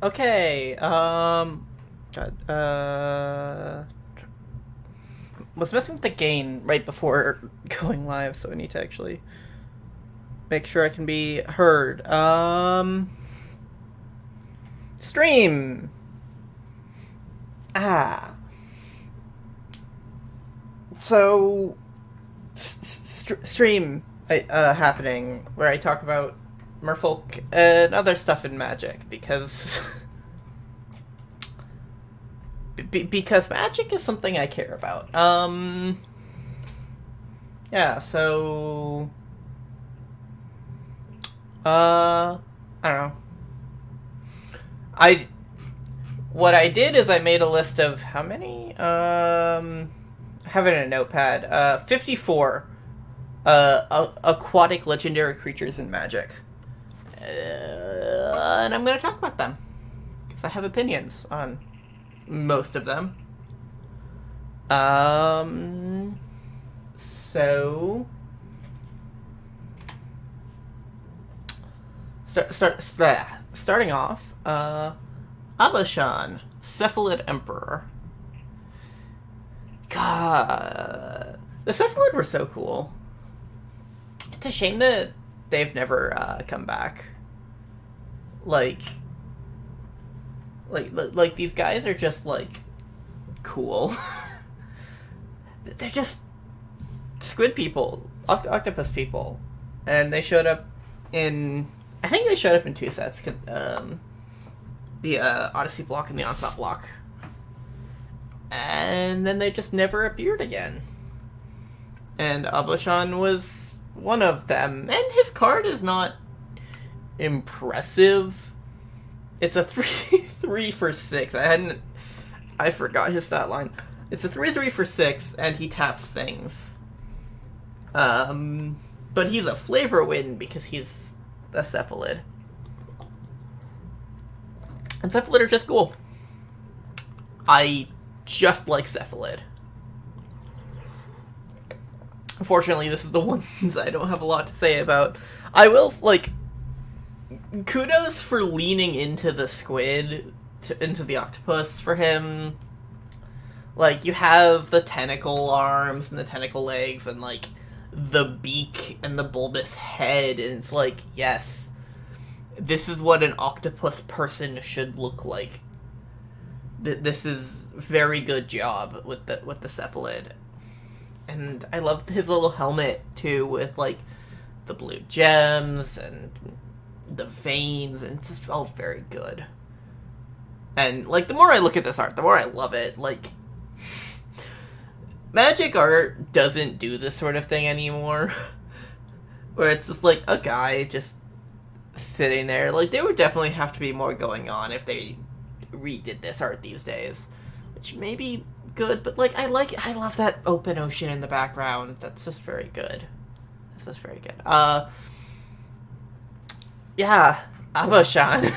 Okay, God, was messing with the gain right before going live, so I need to actually make sure I can be heard. Stream! Ah. So, stream happening where I talk about merfolk and other stuff in Magic, because because magic is something I care about. Yeah, so I don't know. I what I did is I made a list of how many I have it in a notepad. 54 aquatic legendary creatures in Magic. And I'm going to talk about them because I have opinions on most of them. So starting off, Abashan, Cephalid Emperor. God, the Cephalid were so cool. It's a shame that they've never come back. Like these guys are just like cool. They're just squid people, octopus people, and they showed up in. I think they showed up in two sets. The Odyssey block and the Onslaught block, and then they just never appeared again. And Ablashan was one of them, and his card is not impressive. It's a 3/3 for 6. I forgot his stat line. It's a 3/3 for 6, and he taps things. But he's a flavor win because he's a Cephalid. And Cephalid are just cool. I just like Cephalid. Unfortunately, this is the ones I don't have a lot to say about. I will, kudos for leaning into the squid, into the octopus for him. Like, you have the tentacle arms and the tentacle legs and, the beak and the bulbous head, and it's like, yes, this is what an octopus person should look like. This is very good job with the Cephalid. And I loved his little helmet, too, with, the blue gems and the veins, and it just felt very good. And, the more I look at this art, the more I love it. Magic art doesn't do this sort of thing anymore. Where it's just, a guy just sitting there. There would definitely have to be more going on if they redid this art these days. Which may be good, but, I love that open ocean in the background. That's just very good. This is very good. Yeah, Abashan.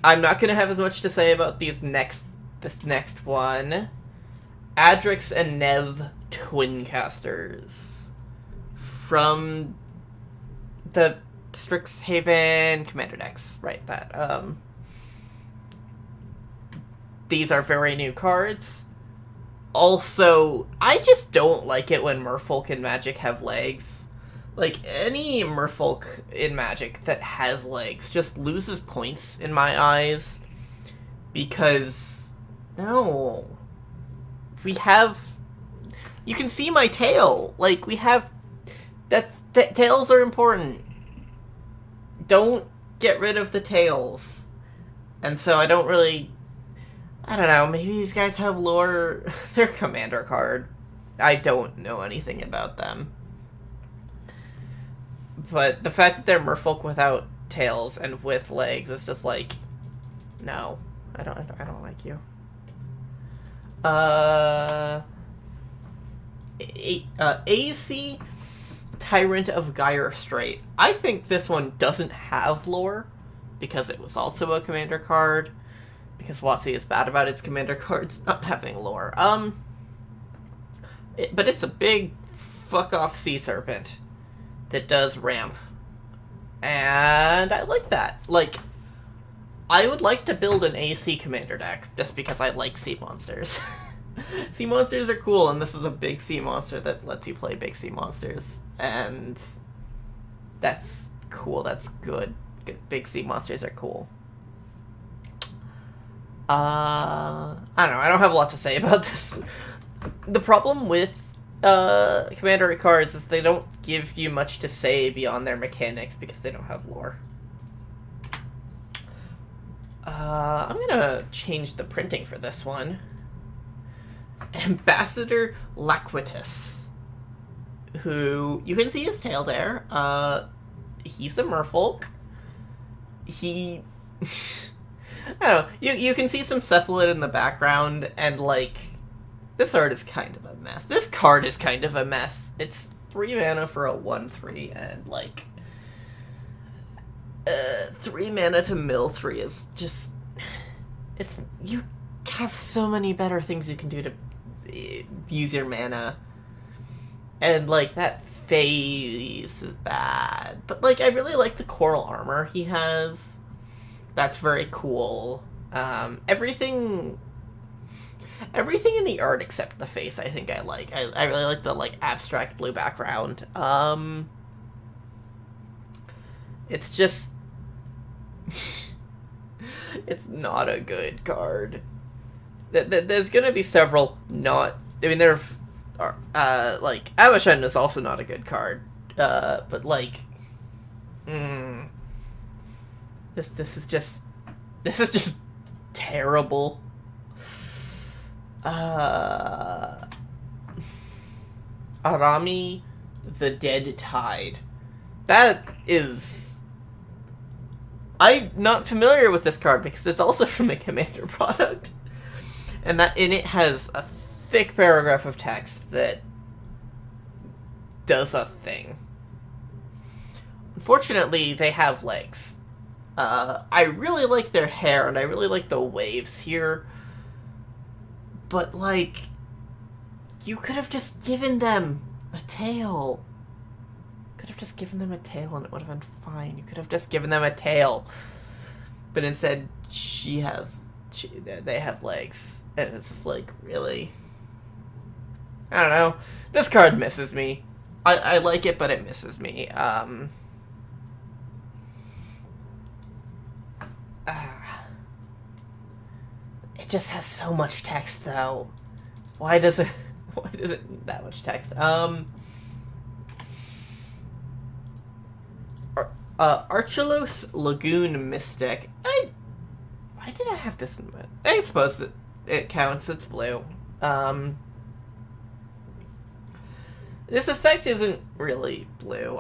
I'm not gonna have as much to say about this next one. Adrix and Nev Twincasters from the Strixhaven Commander decks, right? These are very new cards. Also, I just don't like it when Merfolk in Magic have legs. Any Merfolk in Magic that has legs just loses points in my eyes. Because, no. We have... You can see my tail. We have... Tails are important. Don't get rid of the tails. And so I don't really... I don't know, maybe these guys have lore... Their commander card. I don't know anything about them. But the fact that they're Merfolk without tails and with legs is just no, I don't like you. AC Tyrant of Gyre Strait. I think this one doesn't have lore because it was also a commander card. Because WotC is bad about its commander cards not having lore. But it's a big fuck off sea serpent that does ramp. And I like that. I would like to build an AC commander deck, just because I like sea monsters. Sea monsters are cool, and this is a big sea monster that lets you play big sea monsters. And that's cool, that's good. Big sea monsters are cool. I don't know, I don't have a lot to say about this. The problem with commander cards is they don't give you much to say beyond their mechanics because they don't have lore. I'm gonna change the printing for this one. Ambassador Laquatus, who you can see his tail there. He's a merfolk. He I don't know, you can see some cephalid in the background, and like this art is kind of a mess. This card is kind of a mess. It's 3 mana for a 1/3, and like 3 mana to mill 3 is just, it's, you have so many better things you can do to use your mana, and like that face is bad, but like I really like the coral armor he has. That's very cool. Everything in the art except the face I think I like. I really like the like abstract blue background. It's just it's not a good card. There's gonna be several not, I mean there are like Avashen is also not a good card. But like this is just terrible. Arami the Dead Tide. That is, I'm not familiar with this card because it's also from a Commander product. And it has a thick paragraph of text that does a thing. Unfortunately, they have legs. I really like their hair, and I really like the waves here. But, like, you could have just given them a tail. Could have just given them a tail and it would have been fine. You could have just given them a tail. But instead, they have legs. And it's just like, really? I don't know. This card misses me. I like it, but it misses me. It just has so much text, though. Why does it that much text? Archelos Lagoon Mystic. Why did I have this in mind? I suppose it counts. It's blue. This effect isn't really blue.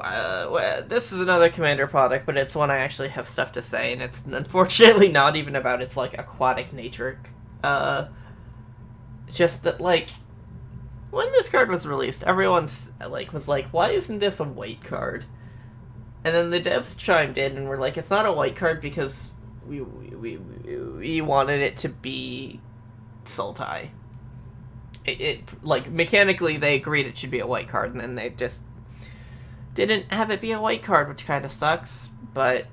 This is another Commander product, but it's one I actually have stuff to say, and it's unfortunately not even about its, like, aquatic nature. Just that, like, when this card was released, everyone, like, was like, why isn't this a white card? And then the devs chimed in and were like, it's not a white card because we wanted it to be Sultai. It like, mechanically they agreed it should be a white card, and then they just didn't have it be a white card, which kind of sucks, but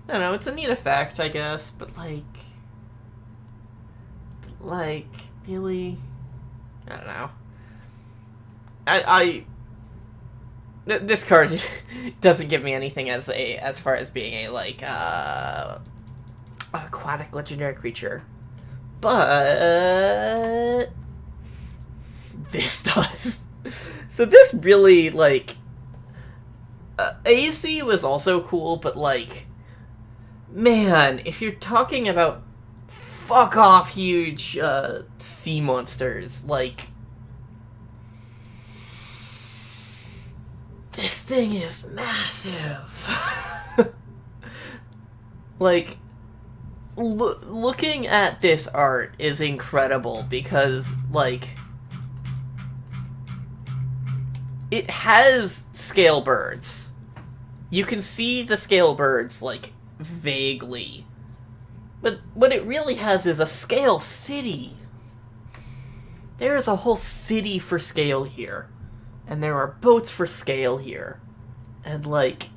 I don't know, it's a neat effect, I guess, but like, really, I don't know. This card doesn't give me anything as far as being a, like, aquatic legendary creature, but this does. So this really, like, AC was also cool, but, like, man, if you're talking about fuck off huge sea monsters, like, this thing is massive. Like, looking at this art is incredible because, like, it has scale birds. You can see the scale birds, like, vaguely. But what it really has is a scale city. There is a whole city for scale here. And there are boats for scale here. And, like,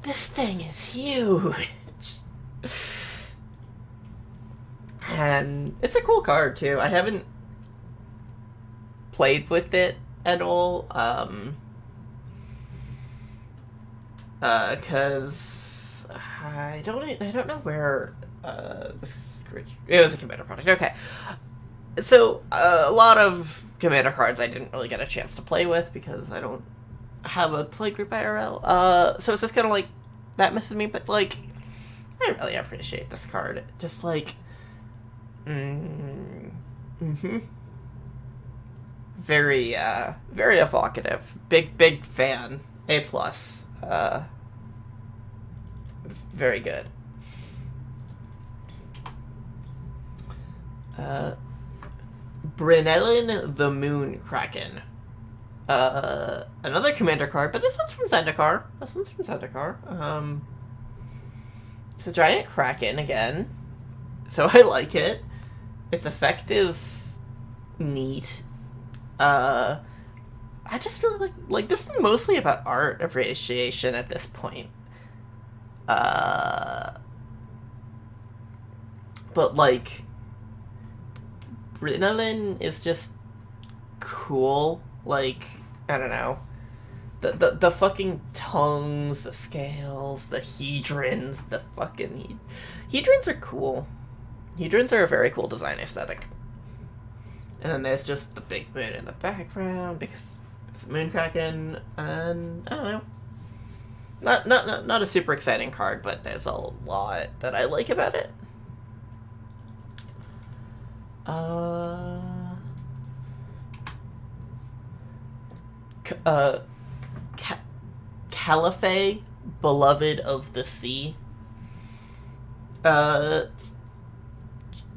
this thing is huge. And it's a cool card, too. I haven't played with it at all, because I don't know where, it was a Commander product, okay. So, a lot of Commander cards I didn't really get a chance to play with, because I don't have a play group IRL, so it's just kind of like, that misses me, but, like, I really appreciate this card. Just, like, very, very evocative. Big fan. A+. Very good. Brynelin the Moon Kraken. Another Commander card, but this one's from Zendikar. It's a giant Kraken again, so I like it. Its effect is neat. I just really like this is mostly about art appreciation at this point. But like, Brynelin is just cool. Like, I don't know. The fucking tongues, the scales, the hedrons, the fucking... Hedrons are cool. Hedrons are a very cool design aesthetic. And then there's just the big moon in the background, because it's a Moonkraken, and I don't know. Not a super exciting card, but there's a lot that I like about it. Caliphate, Beloved of the Sea.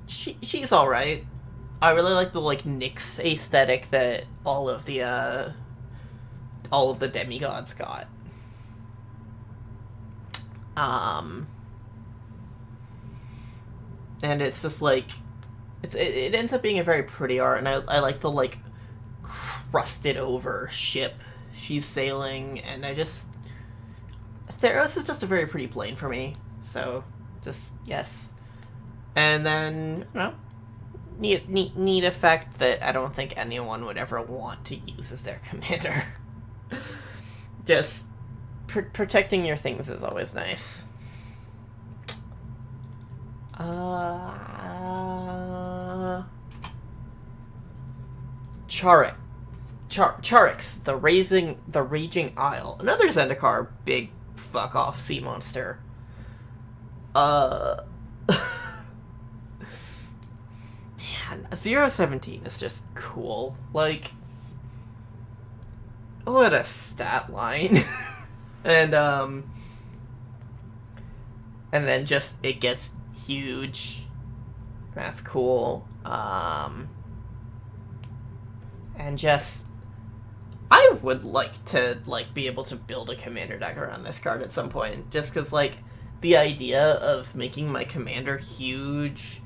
She's alright. I really like the, like, Nyx aesthetic that all of the demigods got. And it's just, like, it ends up being a very pretty art, and I like the, like, crusted over ship she's sailing, and Theros is just a very pretty plane for me, so just yes. And then, you know, neat effect that I don't think anyone would ever want to use as their commander. Just protecting your things is always nice. Charix, the Raging Isle. Another Zendikar, big fuck off sea monster. Man, 017 is just cool. Like, what a stat line. And then just it gets huge. That's cool. And just, I would like to, like, be able to build a commander deck around this card at some point, just because, like, the idea of making my commander huge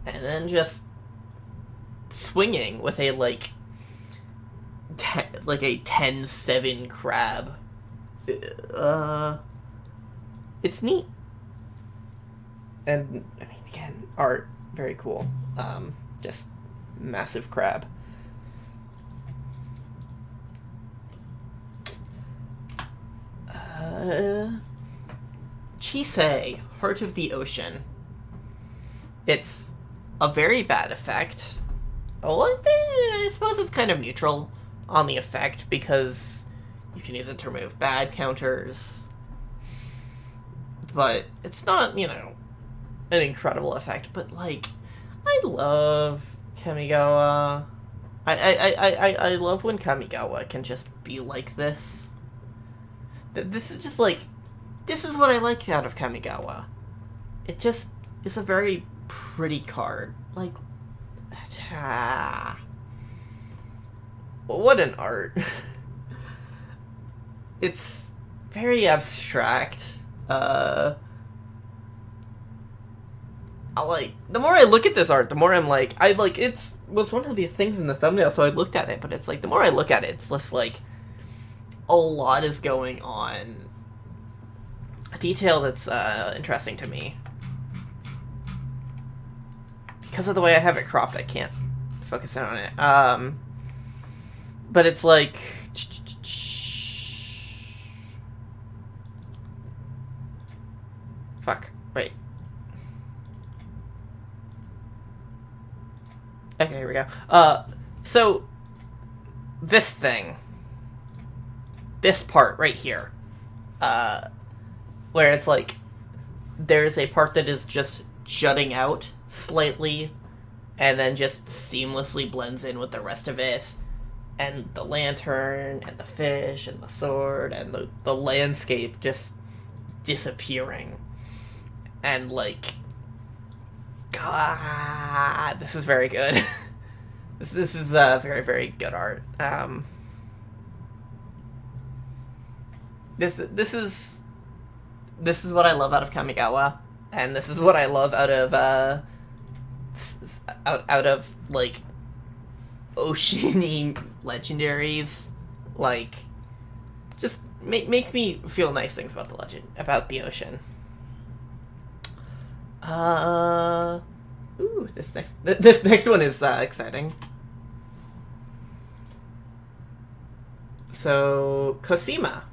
and then just swinging with a, like, a 10-7 crab. It's neat. And, I mean, again, art, very cool. Just massive crab. Chisei, Heart of the Ocean. It's a very bad effect. Well, I suppose it's kind of neutral on the effect, because you can use it to remove bad counters. But it's not, you know, an incredible effect. But, like, I love Kamigawa. I love when Kamigawa can just be like this. This is just, like, this is what I like out of Kamigawa. It just is a very pretty card. Like, what an art. It's very abstract. The more I look at this art, the more I'm like, it was one of the things in the thumbnail, so I looked at it, but it's like, the more I look at it, it's just like, a lot is going on. A detail that's interesting to me. because of the way I have it cropped, I can't focus in on it. But it's like... Fuck. Wait. Okay, here we go. So... This thing. This part right here. Where it's like... There's a part that is just jutting out slightly, and then just seamlessly blends in with the rest of it. And the lantern, and the fish, and the sword, and the landscape just disappearing. And, like... God, this is very good. This is very, very good art. This is what I love out of Kamigawa, and this is what I love out of like oceany legendaries. Like, just make me feel nice things about the ocean. Ooh, this next one is exciting. So, Cosima.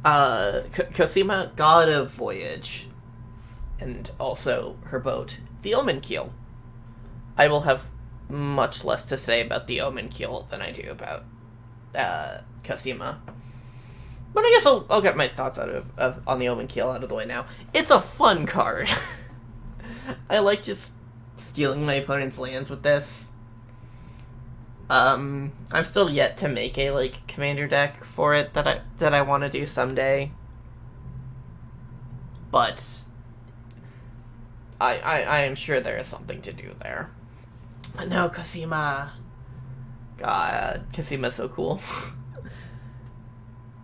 Cosima, god of voyage, and also her boat, the Omen Keel. I will have much less to say about the Omen Keel than I do about Cosima. But I guess I'll get my thoughts on the Omen Keel out of the way now. It's a fun card. I like just stealing my opponent's lands with this. I'm still yet to make a like commander deck for it that I want to do someday. But I am sure there is something to do there. But no, Cosima. God, Cosima's so cool.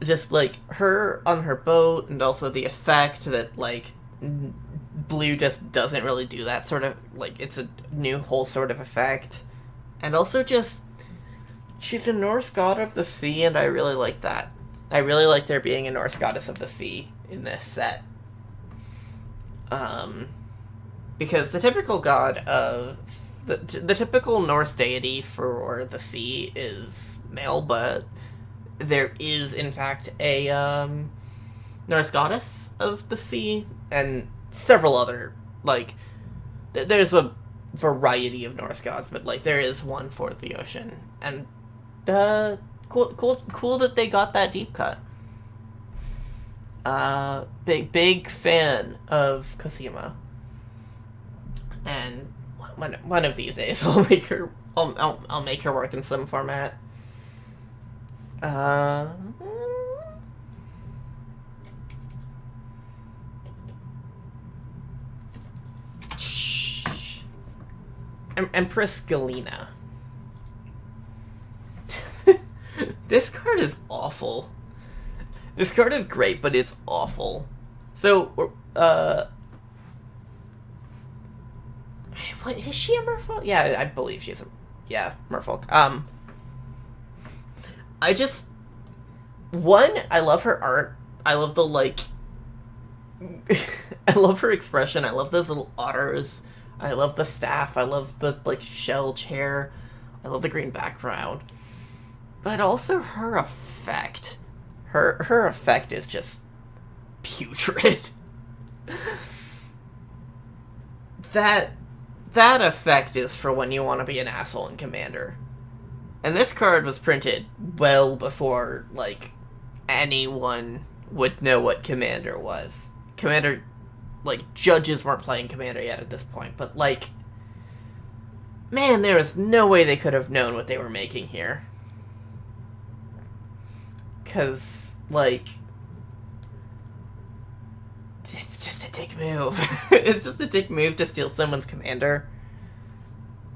Just like her on her boat, and also the effect that like blue just doesn't really do that sort of, like, it's a new whole sort of effect. And also just, she's a Norse god of the sea, and I really like that. I really like there being a Norse goddess of the sea in this set. Because the typical god of... The typical Norse deity for the sea is male, but there is, in fact, a Norse goddess of the sea, and several other, like, there's a variety of Norse gods, but, like, there is one for the ocean. And, cool that they got that deep cut. Big fan of Cosima. And one of these days I'll make her work in some format. Empress Galena. This card is awful. This card is great, but it's awful. So, what, is she a merfolk? Yeah, I believe she's a... Yeah, merfolk. I just... One, I love her art. I love the, like... I love her expression. I love those little otters. I love the staff. I love the, like, shell chair. I love the green background. But also her effect. Her effect is just putrid. That effect is for when you want to be an asshole in Commander. And this card was printed well before, like, anyone would know what Commander was. Commander, like, judges weren't playing Commander yet at this point, but, like, man, there was no way they could have known what they were making here. Because, like, it's just a dick move. It's just a dick move to steal someone's commander.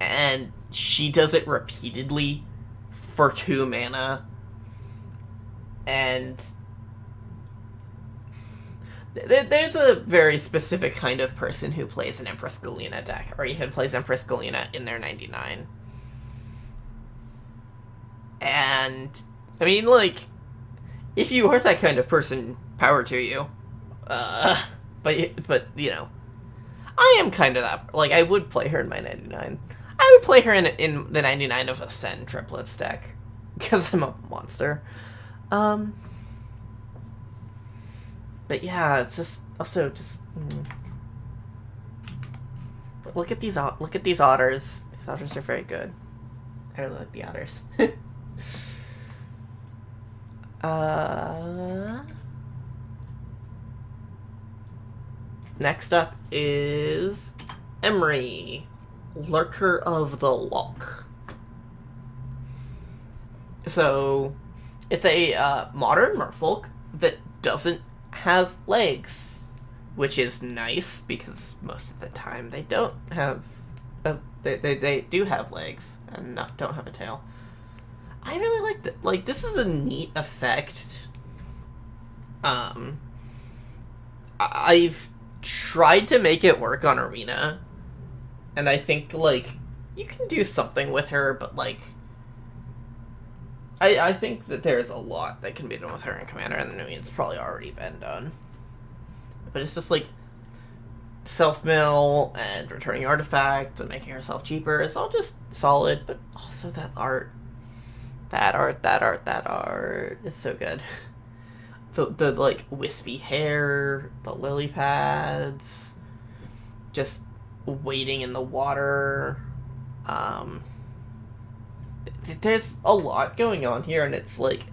And she does it repeatedly for 2 mana. And there's a very specific kind of person who plays an Empress Galena deck, or even plays Empress Galena in their 99. And, I mean, like, if you are that kind of person, power to you. But you know, I am kind of that. Like, I would play her in my 99. I would play her in the 99 of Ascend triplets deck. Because I'm a monster. But yeah, it's just... Also, just... Look at these otters. These otters are very good. I really like the otters. Next up is Emery, Lurker of the Loch. So, it's a modern merfolk that doesn't have legs, which is nice because most of the time they don't have. They do have legs and don't have a tail. I really like that. Like, this is a neat effect. I've tried to make it work on Arena, and I think, like, you can do something with her, but, like, I think that there's a lot that can be done with her in Commander, and I mean, it's probably already been done. But it's just, like, self-mill and returning artifact and making herself cheaper. It's all just solid, but also that art. That art is so good. The like, wispy hair, the lily pads, just waiting in the water. There's a lot going on here, and it's, like,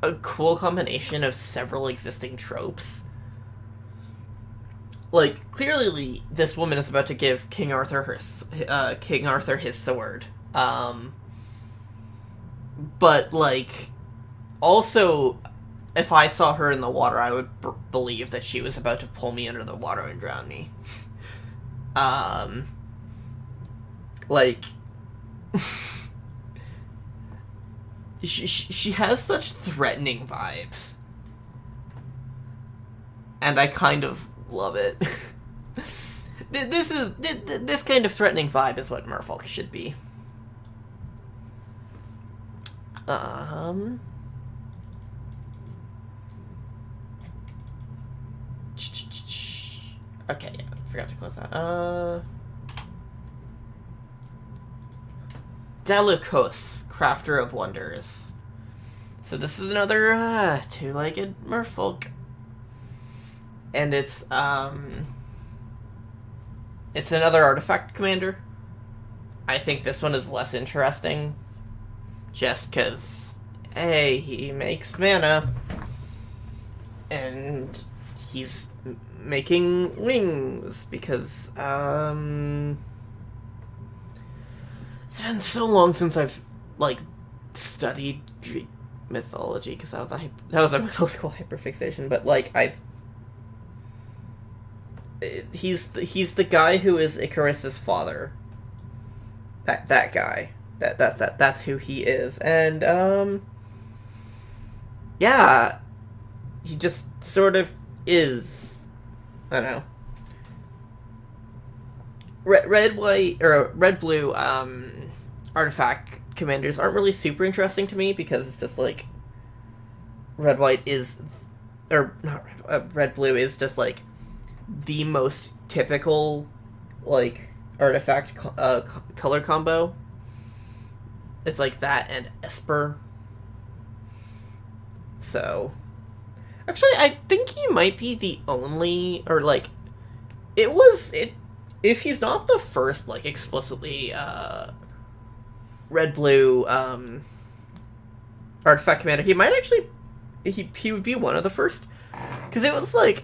a cool combination of several existing tropes. Like, clearly, this woman is about to give King Arthur his sword. But, like, also, if I saw her in the water, I would believe that she was about to pull me under the water and drown me. Like, she has such threatening vibes. And I kind of love it. This kind of threatening vibe is what merfolk should be. Okay, yeah, forgot to close that. Delicos, Crafter of Wonders. So this is another two-legged merfolk. And it's another artifact commander. I think this one is less interesting. Just because, hey, he makes mana. And he's making wings. Because, it's been so long since I've, like, studied Greek mythology. Because that was a middle school hyperfixation. But, like, he's the guy who is Icarus's father. That guy. That's who he is. And yeah, he just sort of is. I don't know. Red blue artifact commanders aren't really super interesting to me because it's just like red blue is just like the most typical, like, artifact color combo. It's like that and Esper. So, actually, I think he might be the only, or, like, if he's not the first, like, explicitly red-blue artifact commander, he might actually, he would be one of the first. Because it was, like,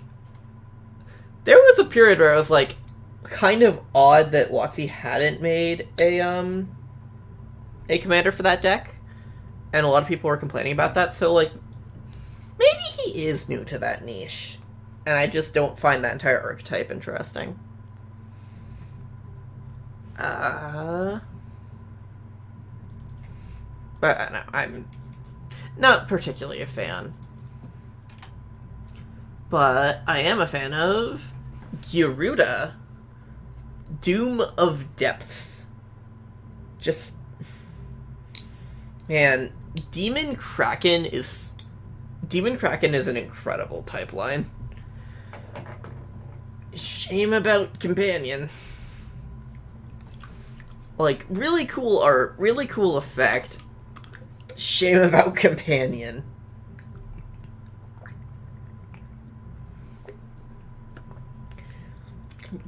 there was a period where I was, like, kind of odd that WotC hadn't made a commander for that deck. And a lot of people were complaining about that, so, like, maybe he is new to that niche. And I just don't find that entire archetype interesting. But I don't know, I'm not particularly a fan. But I am a fan of Gyruda, Doom of Depths. Just, man, Demon Kraken is an incredible type line. Shame about Companion. Like, really cool art, really cool effect. Shame about Companion.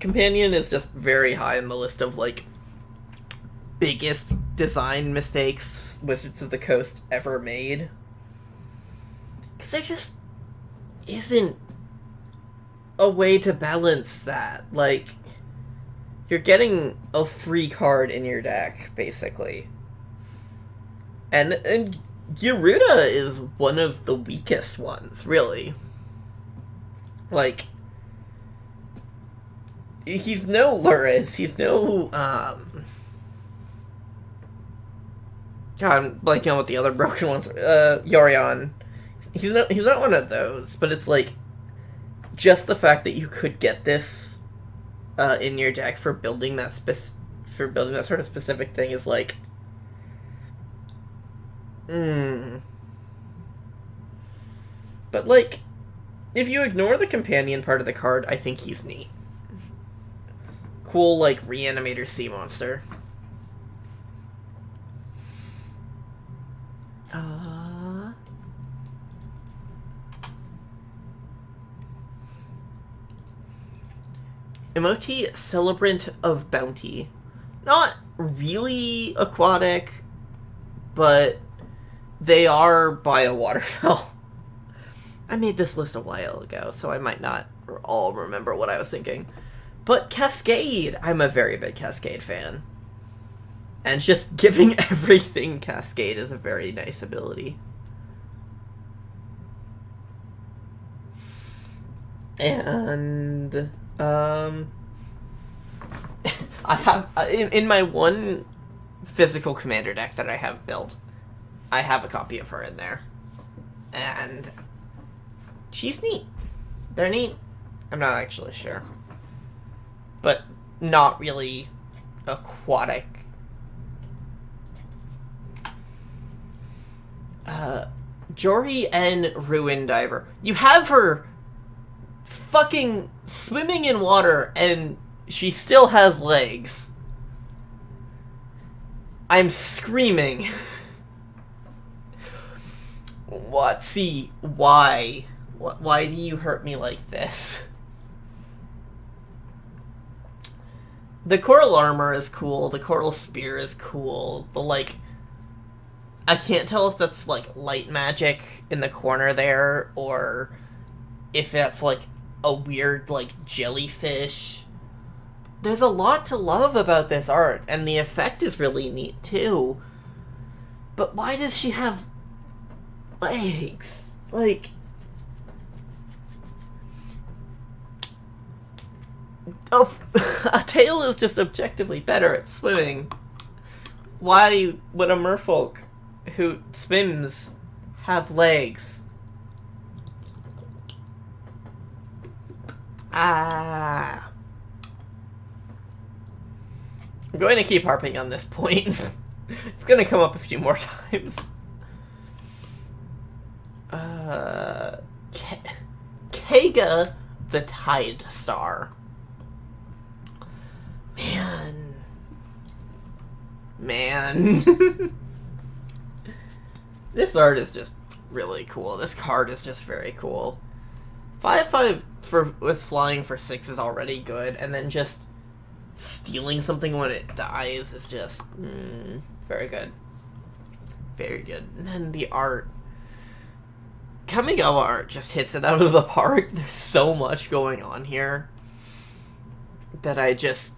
Companion is just very high on the list of, like, biggest design mistakes Wizards of the Coast ever made. Because there just isn't a way to balance that. Like, you're getting a free card in your deck, basically. And Garuda is one of the weakest ones, really. Like, he's no Luris, he's no, God, I'm blanking on what the other broken ones are. Yorion. He's not one of those, but it's like, just the fact that you could get this in your deck for building that sort of specific thing is like, But like, if you ignore the companion part of the card, I think he's neat. Cool, like, Reanimator Sea Monster. Emoti Celebrant of Bounty. Not really aquatic, but they are by a waterfowl. I made this list a while ago, so I might not all remember what I was thinking. But Cascade! I'm a very big Cascade fan. And just giving everything Cascade is a very nice ability. And I have in my one physical commander deck that I have built, I have a copy of her in there, and she's neat. They're neat. I'm not actually sure, but not really aquatic. Jory and Ruin Diver. You have her fucking swimming in water, and she still has legs. I'm screaming. What? See, why? Why do you hurt me like this? The Coral Armor is cool. The Coral Spear is cool. The, like, I can't tell if that's, like, light magic in the corner there, or if that's, like, a weird, like, jellyfish. There's a lot to love about this art, and the effect is really neat, too. But why does she have legs? Like, oh, a tail is just objectively better at swimming. Why would a merfolk who swims have legs? I'm going to keep harping on this point. It's going to come up a few more times. Kega the Tide Star. Man. This art is just really cool. This card is just very cool. 5/5 with flying for 6 is already good, and then just stealing something when it dies is just very good. Very good. And then the art. Kamigawa art just hits it out of the park. There's so much going on here that I just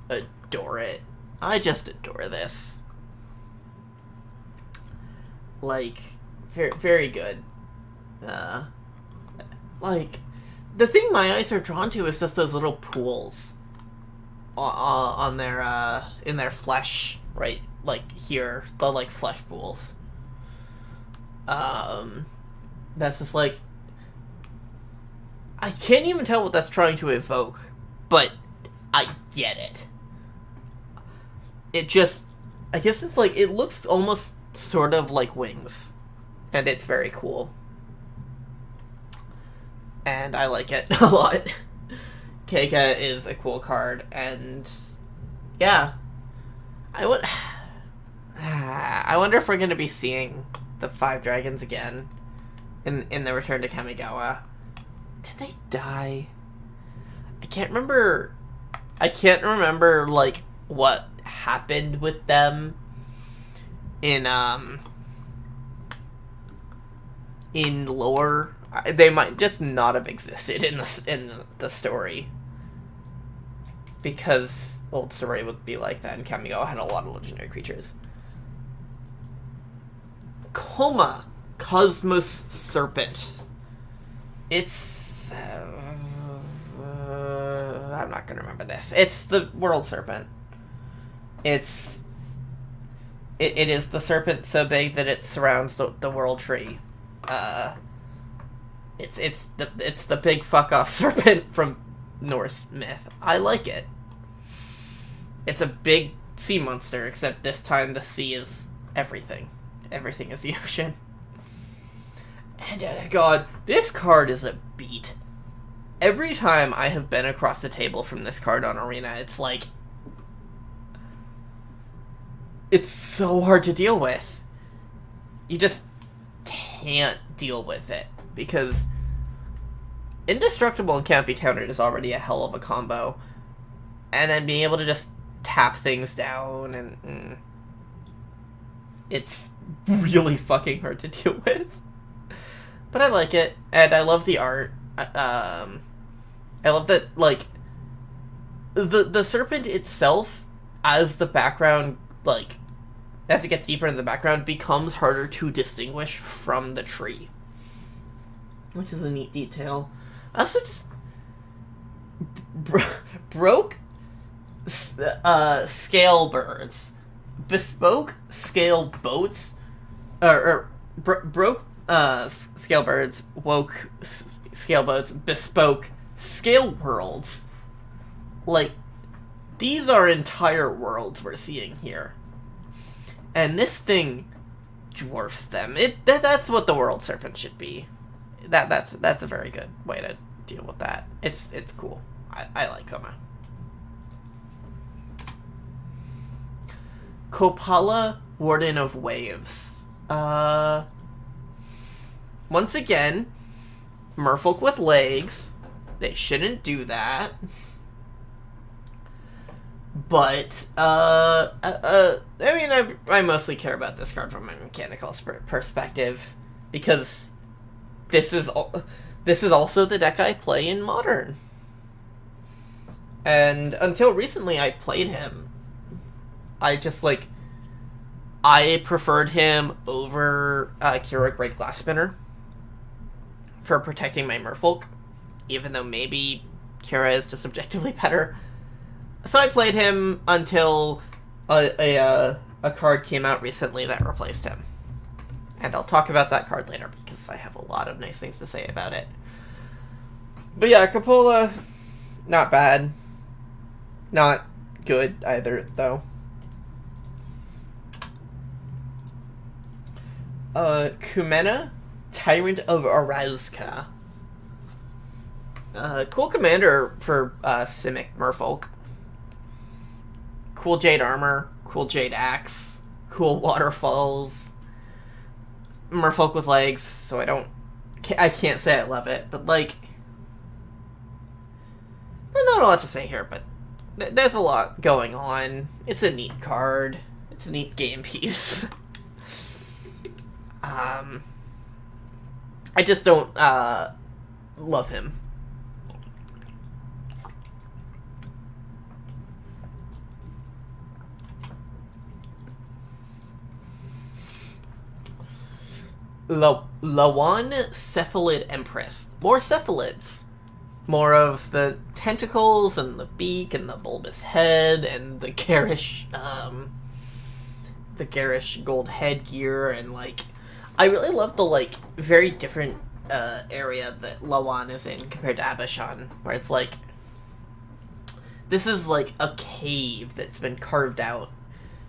adore it. I just adore this. Like, very, very good. Like, the thing my eyes are drawn to is just those little pools on their, in their flesh, right? Like, here, the, like, flesh pools. That's just, like, I can't even tell what that's trying to evoke, but I get it. It just, I guess it's like, it looks almost sort of like wings, and it's very cool. And I like it a lot. Keika is a cool card, and yeah, I would. I wonder if we're going to be seeing the 5 dragons again in the Return to Kamigawa. Did they die? I can't remember. Like what happened with them in lore. They might just not have existed in the story, because old story would be like that, and Kamigawa had a lot of legendary creatures. Coma Cosmos Serpent. It's I'm not gonna remember this. It's the World Serpent. It is the serpent so big that it surrounds the world tree. It's the big fuck off serpent from Norse myth. I like it. It's a big sea monster, except this time the sea is everything. Everything is the ocean. And God, this card is a beat. Every time I have been across the table from this card on Arena, it's like, it's so hard to deal with. You just can't deal with it, because Indestructible and Can't Be Countered is already a hell of a combo, and then being able to just tap things down, and it's really fucking hard to deal with. But I like it, and I love the art. I love that, like, the serpent itself, as the background, like, as it gets deeper into the background, becomes harder to distinguish from the tree, which is a neat detail. I also just broke scale birds, bespoke scale boats, broke scale birds, woke scale boats, bespoke scale worlds. Like, these are entire worlds we're seeing here, and this thing dwarfs them. That's what the World Serpent should be. That's a very good way to deal with that. It's cool. I like Coma. Kopala, Warden of Waves. Once again, merfolk with legs. They shouldn't do that. But, I mean, I mostly care about this card from a mechanical perspective, because this is also the deck I play in Modern. And until recently, I played him. I preferred him over Kira Great Glass Spinner for protecting my merfolk, even though maybe Kira is just objectively better. So I played him until a card came out recently that replaced him. And I'll talk about that card later, because I have a lot of nice things to say about it. But yeah, Coppola, not bad. Not good either, though. Kumena, Tyrant of Arazka. Cool commander for Simic Merfolk. Cool Jade Armor, cool Jade Axe, cool Waterfalls. Merfolk with legs, so I can't say I love it, but, like, there's not a lot to say here, but there's a lot going on. It's a neat card. It's a neat game piece. I just don't love him. Lawan Cephalid Empress. More cephalids. More of the tentacles and the beak and the bulbous head and the garish gold headgear, and, like, I really love the, like, very different area that Lawan is in compared to Abashan, where it's like, this is like a cave that's been carved out.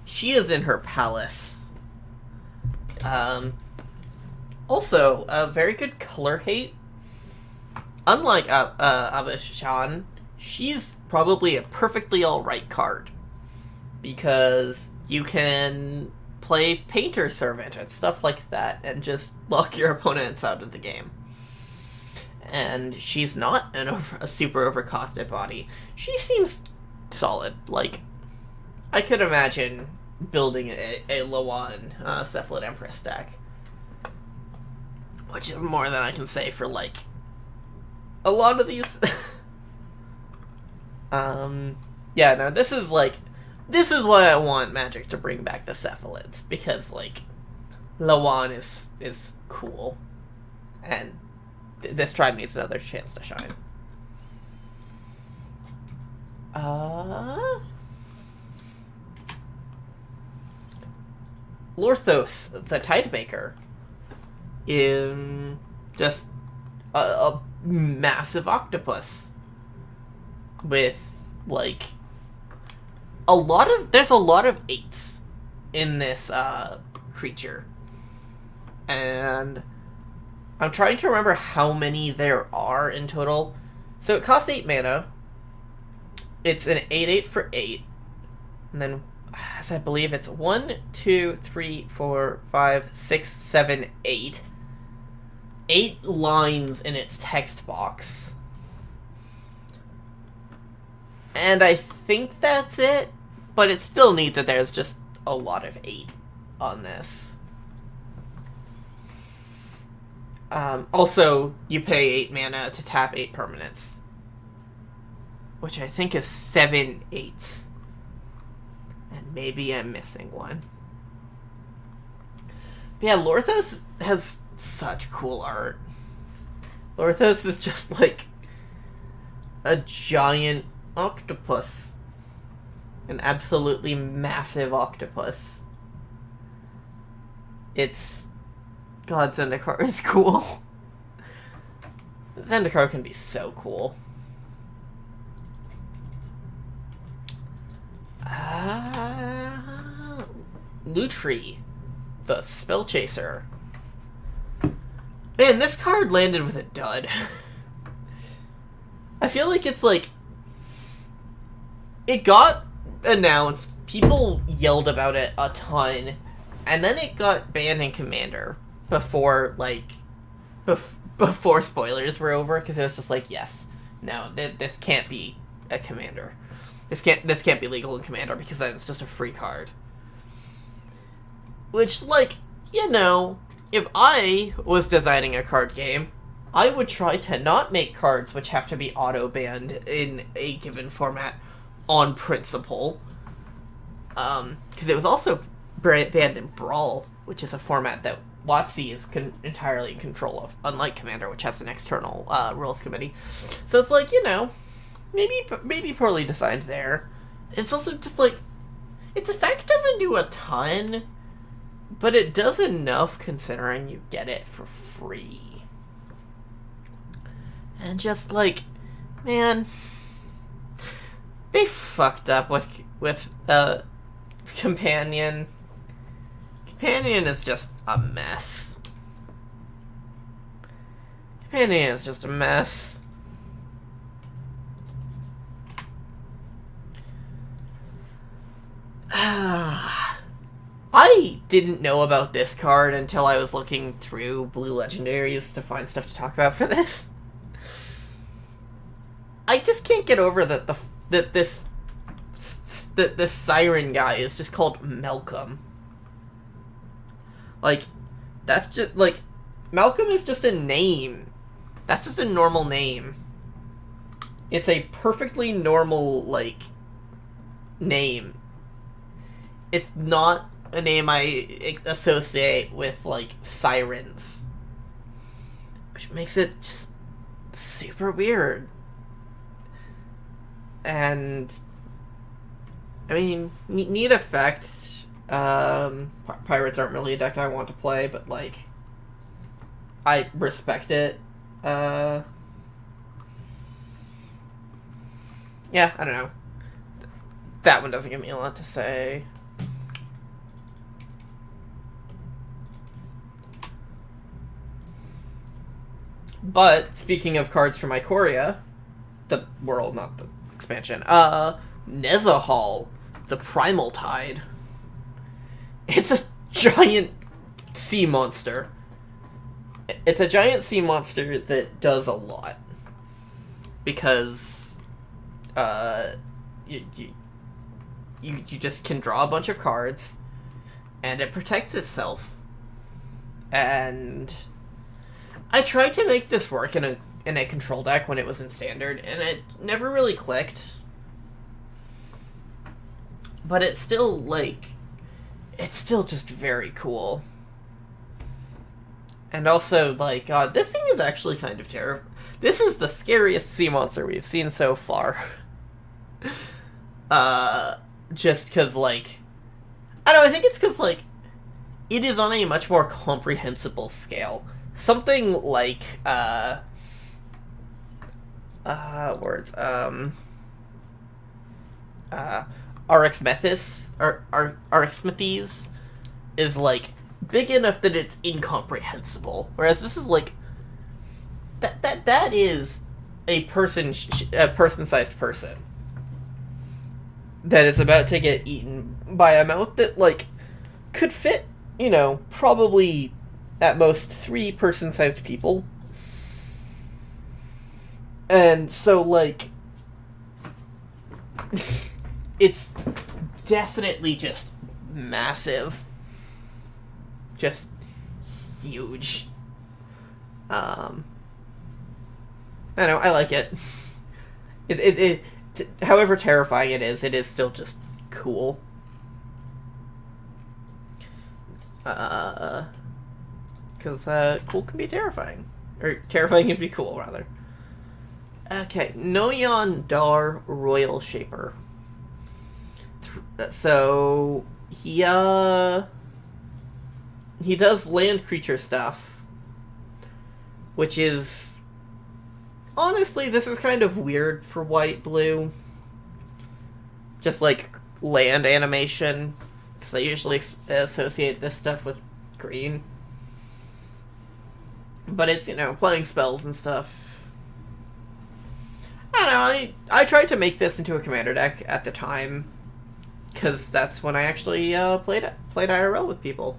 She is in her palace. Also, a very good color hate. Unlike Abashan, she's probably a perfectly alright card. Because you can play Painter Servant and stuff like that and just lock your opponents out of the game. And she's not a super overcosted body. She seems solid. Like, I could imagine building a Lawan Cephalid Empress deck. Which is more than I can say for, like, a lot of these. Yeah, no, this is why I want Magic to bring back the Cephalids, because, like, Lawan is cool, and this tribe needs another chance to shine. Lorthos, the Tidemaker, in just a massive octopus with, like, there's a lot of 8s in this creature, and I'm trying to remember how many there are in total. So it costs 8 mana. It's an 8/8 for 8, and then, as I believe, it's 1, 2, 3, 4, 5, 6, 7, 8. 8 lines in its text box. And I think that's it, but it's still neat that there's just a lot of 8 on this. Also, you pay 8 mana to tap 8 permanents, which I think is 7 8s. And maybe I'm missing one. But yeah, Lorthos has such cool art. Lorthos is just like a giant octopus. An absolutely massive octopus. God, Zendikar is cool. Zendikar can be so cool. Lutri, the Spell Chaser. Man, this card landed with a dud. I feel like it's like... It got announced, people yelled about it a ton, and then it got banned in Commander before, like, before spoilers were over, because it was just like, yes, no, this can't be a Commander. This can't be legal in Commander, because then it's just a free card. Which, like, you know, if I was designing a card game, I would try to not make cards which have to be auto-banned in a given format on principle. Because it was also banned in Brawl, which is a format that WotC is entirely in control of, unlike Commander, which has an external rules committee. So it's like, you know, maybe poorly designed there. It's also just like, its effect doesn't do a ton, but it does enough considering you get it for free. And just like, man, they fucked up with Companion. Companion is just a mess. Companion is just a mess. I didn't know about this card until I was looking through Blue Legendaries to find stuff to talk about for this. I just can't get over that this Siren guy is just called Malcolm. Like, that's just, like, Malcolm is just a name. That's just a normal name. It's a perfectly normal, like, name. It's not a name I associate with, like, sirens. Which makes it just super weird. And, I mean, neat effect. Pirates aren't really a deck I want to play, but, like, I respect it. Yeah, I don't know. That one doesn't give me a lot to say. But, speaking of cards from Ikoria, the world, not the expansion. Nezahal, the Primal Tide. It's a giant sea monster. It's a giant sea monster that does a lot. Because, you just can draw a bunch of cards, and it protects itself. And I tried to make this work in a control deck when it was in standard, and it never really clicked. But it's still, like, it's still just very cool. And also, like, this thing is actually kind of terrifying. This is the scariest sea monster we've seen so far. Just because, like, I don't know, I think it's because, like, it is on a much more comprehensible scale. Something like, Arixmethes is, like, big enough that it's incomprehensible. Whereas this is, like, that is a person-sized person that is about to get eaten by a mouth that, like, could fit, you know, probably at most 3 person-sized people. And so, like, it's definitely just massive. Just huge. I know, I like it. However terrifying it is still just cool. Because, cool can be terrifying. Or, terrifying can be cool, rather. Okay, Noyan Dar Royal Shaper. So, he does land creature stuff. Which is... Honestly, this is kind of weird for white-blue. Just, like, land animation. Because I usually associate this stuff with green. But it's, you know, playing spells and stuff. I don't know, I tried to make this into a commander deck at the time. Because that's when I actually played IRL with people.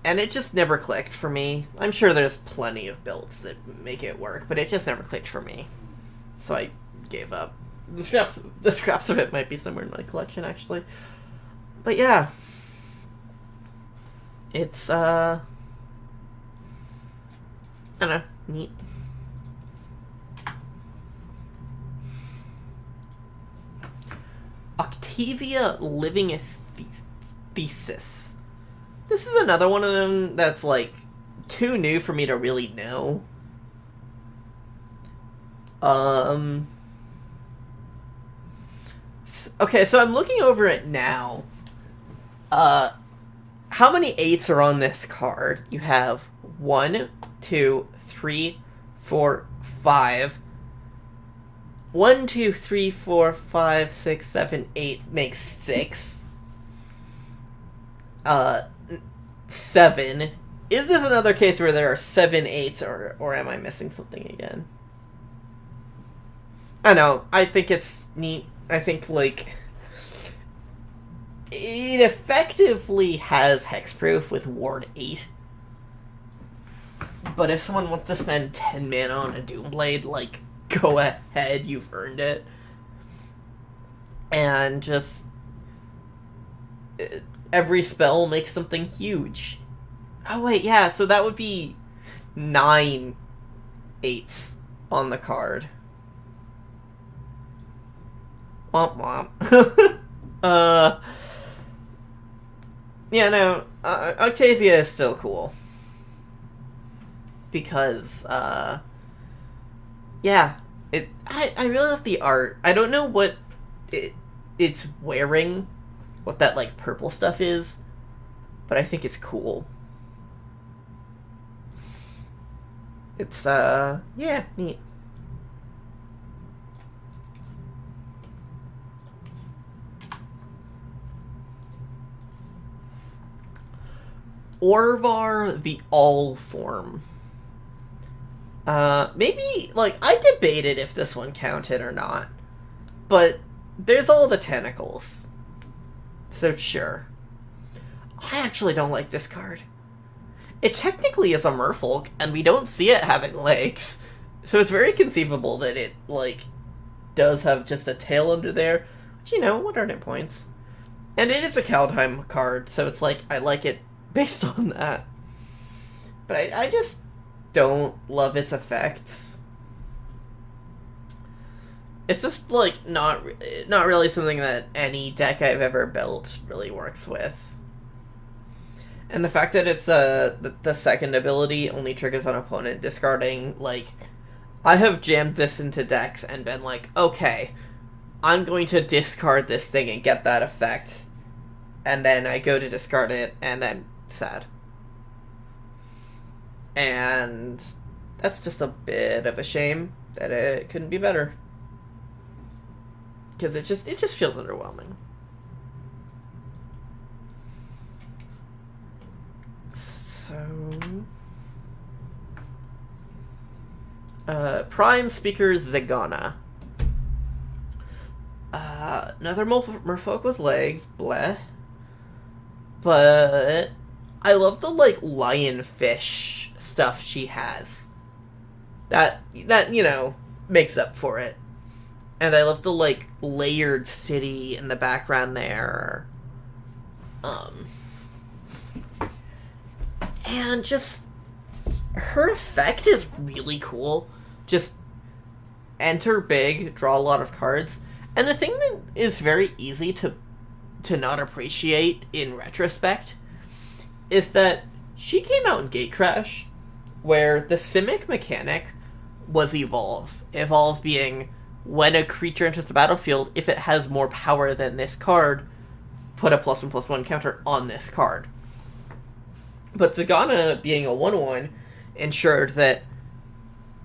And it just never clicked for me. I'm sure there's plenty of builds that make it work, but it just never clicked for me. So I gave up. The scraps of it might be somewhere in my collection, actually. But yeah. It's, I don't know, neat. Octavia Living Thesis. This is another one of them that's, like, too new for me to really know. Okay, so I'm looking over it now. How many 8s are on this card? You have 1, 2, 3, 4, 5. 1, 2, 3, 4, 5, 6, 7, 8 makes 6. 7. Is this another case where there are 7 8s, or am I missing something again? I know, I think it's neat. I think, like, it effectively has hexproof with Ward 8. But if someone wants to spend 10 mana on a Doomblade, like, go ahead, you've earned it. And just... every spell makes something huge. Oh wait, yeah, so that would be 9 8s on the card. Womp womp. Yeah, no, Octavia is still cool. Because, yeah, I really love the art. I don't know what it's wearing, what that, like, purple stuff is, but I think it's cool. It's, yeah, neat. Orvar the All-Form. Maybe, like, I debated if this one counted or not. But there's all the tentacles. So sure. I actually don't like this card. It technically is a merfolk, and we don't see it having legs. So it's very conceivable that it, like, does have just a tail under there. Which, you know, what aren't it points? And it is a Kaldheim card, so it's like, I like it based on that. But I just don't love its effects. It's just, like, not really something that any deck I've ever built really works with. And the fact that it's the second ability only triggers on opponent discarding, like, I have jammed this into decks and been like, okay, I'm going to discard this thing and get that effect. And then I go to discard it, and I'm sad. And that's just a bit of a shame that it couldn't be better. Because it just feels underwhelming. So... Prime Speaker Zegana. Another merfolk with legs, bleh. But I love the, like, lionfish stuff she has. That, you know, makes up for it. And I love the, like, layered city in the background there. And just... her effect is really cool. Just enter big, draw a lot of cards. And the thing that is very easy to not appreciate in retrospect is that she came out in Gatecrash, where the Simic mechanic was Evolve. Evolve being, when a creature enters the battlefield, if it has more power than this card, put a +1/+1 counter on this card. But Zegana, being a 1/1, ensured that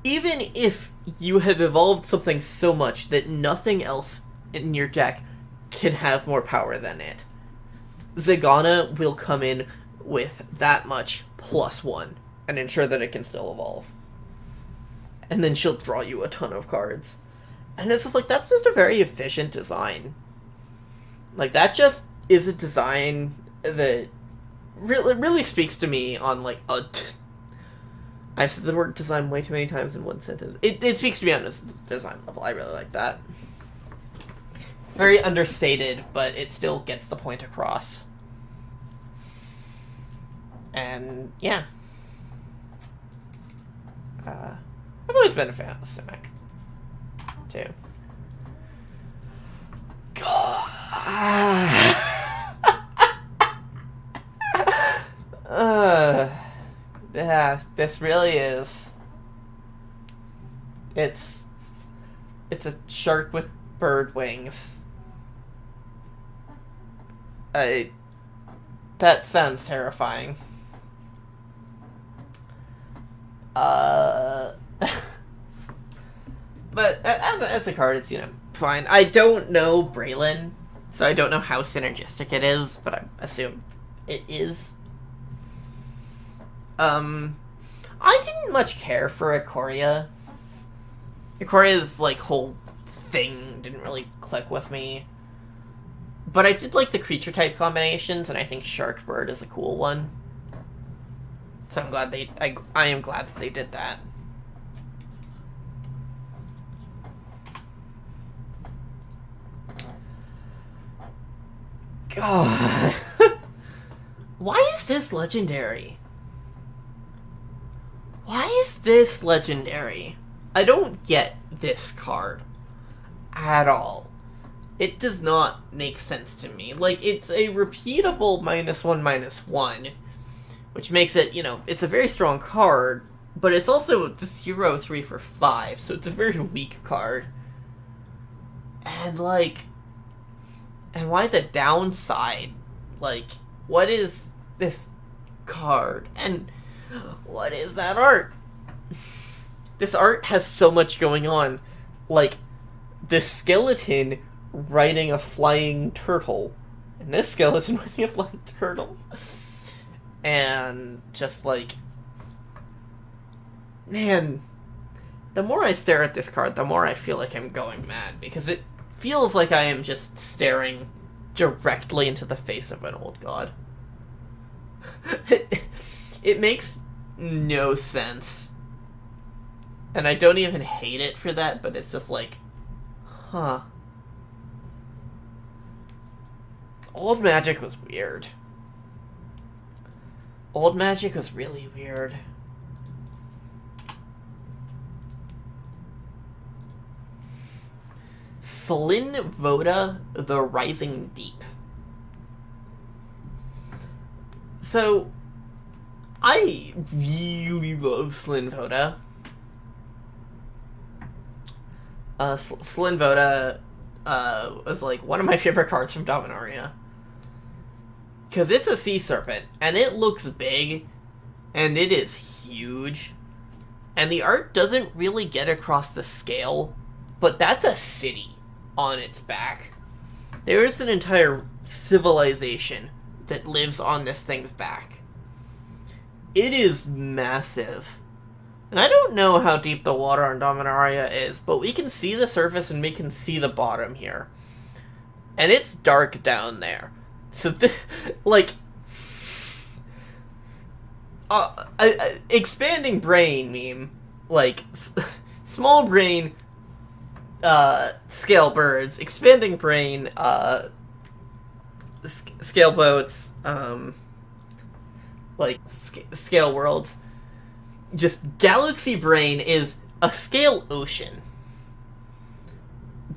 even if you have evolved something so much that nothing else in your deck can have more power than it, Zegana will come in with that much +1 and ensure that it can still evolve. And then she'll draw you a ton of cards. And it's just like, that's just a very efficient design. Like, that just is a design that really speaks to me on, like, I've said the word design way too many times in one sentence. It speaks to me on this design level. I really like that. Very understated, but it still gets the point across. And, yeah. I've always been a fan of the Simic, too. Yeah, this really is. It's a shark with bird wings. That sounds terrifying. But as a card, it's, you know, fine. I don't know Braylon, so I don't know how synergistic it is, but I assume it is. I didn't much care for Ikoria. Ikoria's, like, whole thing didn't really click with me. But I did like the creature type combinations, and I think Shark Bird is a cool one. So I'm glad I am glad that they did that. God. Why is this legendary? Why is this legendary? I don't get this card at all. It does not make sense to me. Like, it's a repeatable -1/-1, which makes it, you know, it's a very strong card, but it's also this hero 3 for 5, so it's a very weak card. And, like, and why the downside? Like, what is this card? And what is that art? This art has so much going on. Like, this skeleton riding a flying turtle. And this skeleton riding a flying turtle. And just like... Man, the more I stare at this card, the more I feel like I'm going mad, because it feels like I am just staring directly into the face of an old god. It makes no sense. And I don't even hate it for that, but it's just like, huh. Old Magic was weird. Old Magic was really weird. Slin Voda, the Rising Deep. So, I really love Slin Voda. Slin Voda was like one of my favorite cards from Dominaria. Because it's a sea serpent, and it looks big, and it is huge. And the art doesn't really get across the scale, but that's a city on its back. There is an entire civilization that lives on this thing's back. It is massive. And I don't know how deep the water on Dominaria is, but we can see the surface and we can see the bottom here. And it's dark down there. So, expanding brain meme, like, small brain, scale birds, expanding brain, scale boats, scale worlds. Just Galaxy Brain is a scale ocean.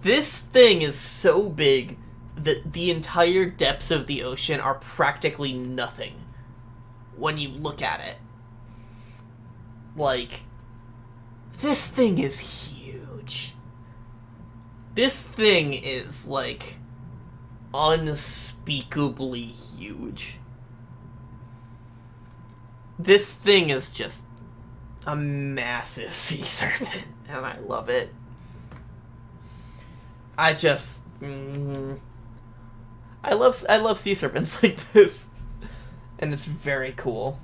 This thing is so big that the entire depths of the ocean are practically nothing when you look at it. Like, this thing is huge. This thing is, like, unspeakably huge. This thing is just a massive sea serpent, and I love it. I just... I love sea serpents like this. And it's very cool.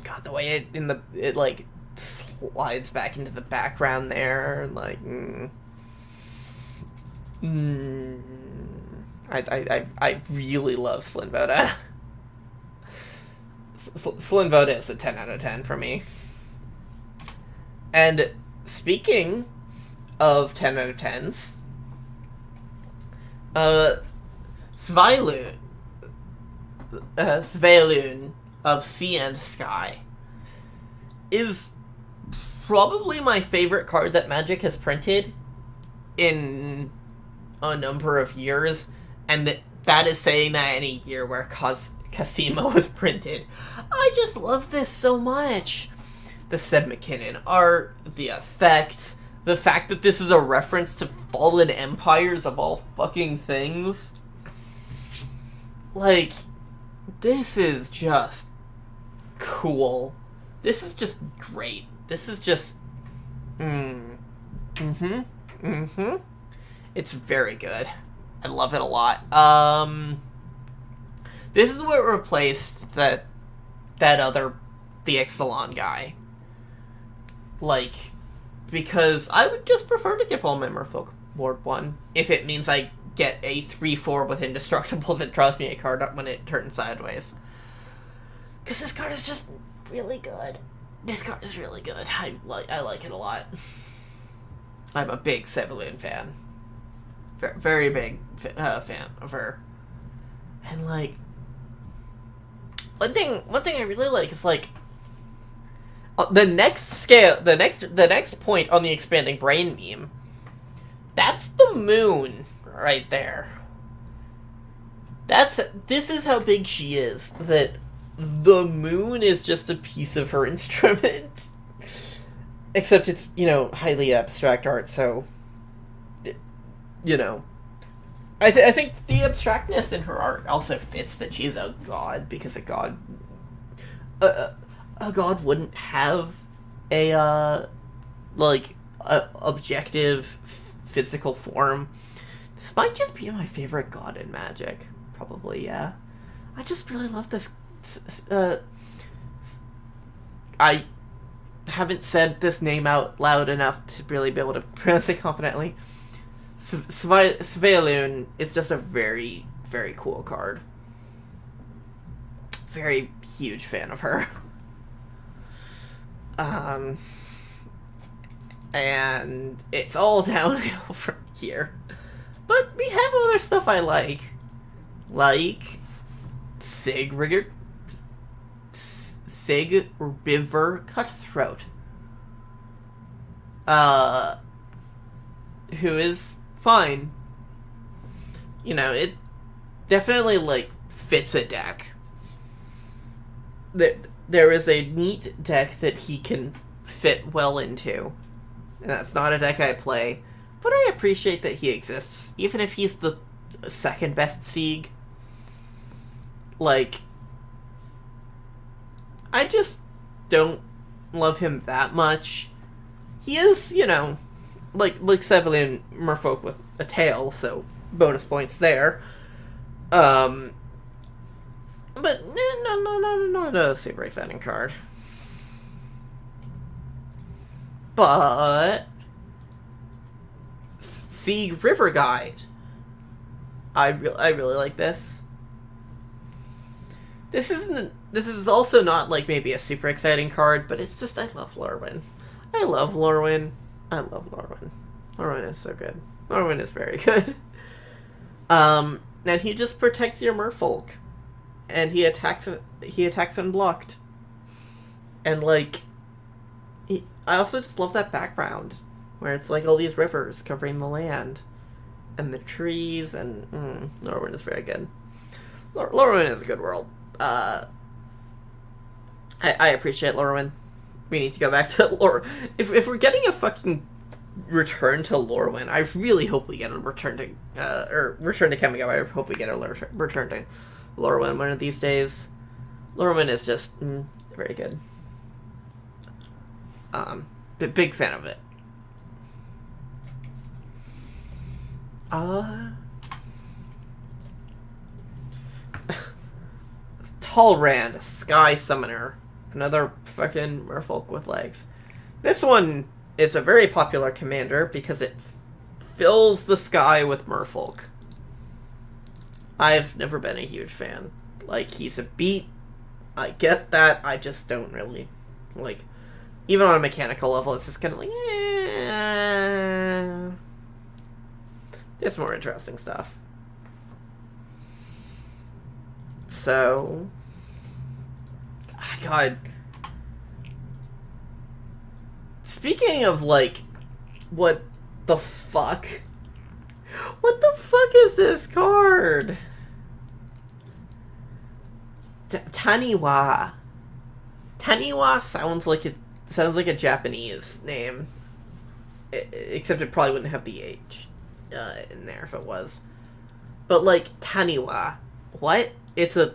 God, the way it like slides back into the background there, like I really love Slin Voda. Slin Voda is a 10 out of 10 for me. And speaking of 10 out of 10s, Svaelun of Sea and Sky is probably my favorite card that Magic has printed in a number of years, and that is saying that in a year where Casima was printed. I just love this so much. The Seb McKinnon art, the effects, the fact that this is a reference to Fallen Empires of all fucking things. Like, this is just cool. This is just great. This is just... It's very good. I love it a lot. This is what replaced that other the Ixalan guy. Like, because I would just prefer to give all my Merfolk board one, if it means I get a 3/4 with Indestructible that draws me a card up when it turns sideways. Because this card is just really good. This card is really good. I like it a lot. I'm a big Svaelun fan. Very big fan of her. And, like, one thing I really like is, like, the next point on the expanding brain meme, that's the moon right there. This is how big she is, that the moon is just a piece of her instrument. Except it's, highly abstract art, so, I think the abstractness in her art also fits that she's a god, because a god wouldn't have a objective physical form. This might just be my favorite god in Magic. Probably, yeah. I just really love this. haven't said this name out loud enough to really be able to pronounce it confidently. Sveilun is just a very, very cool card. Very huge fan of her. And it's all downhill from here. But we have other stuff I like. Like Sig River Cutthroat. Who is fine. You know, it definitely, like, fits a deck. There is a neat deck that he can fit well into. And that's not a deck I play. But I appreciate that he exists. Even if he's the second best Sieg. Like, I just don't love him that much. He is, you know, like Sveilun Merfolk with a tail, so bonus points there. But no, super exciting card. But Sieg River Guide. I really like this. This is also not, like, maybe a super exciting card, but it's just, I love Lorwyn. Lorwyn is so good. Lorwyn is very good. And he just protects your merfolk. And he attacks unblocked. And, like, I also just love that background, where it's like all these rivers covering the land. And the trees, and Lorwyn is very good. Lorwyn is a good world. I appreciate Lorwyn. We need to go back to Lorwyn. If we're getting a fucking return to Lorwyn, I really hope we get a return to return to Kamigawa. I hope we get a return to Lorwyn one of these days. Lorwyn is just very good. Big fan of it. Talrand, Sky Summoner. Another fucking merfolk with legs. This one is a very popular commander because it fills the sky with merfolk. I've never been a huge fan. Like, he's a beat. I get that. I just don't really, like, even on a mechanical level, it's just kind of like, There's more interesting stuff. So, God. Speaking of, like, what the fuck? What the fuck is this card? Taniwa. Taniwa sounds like a Japanese name. Except it probably wouldn't have the H in there if it was. But, like, Taniwa. What? It's a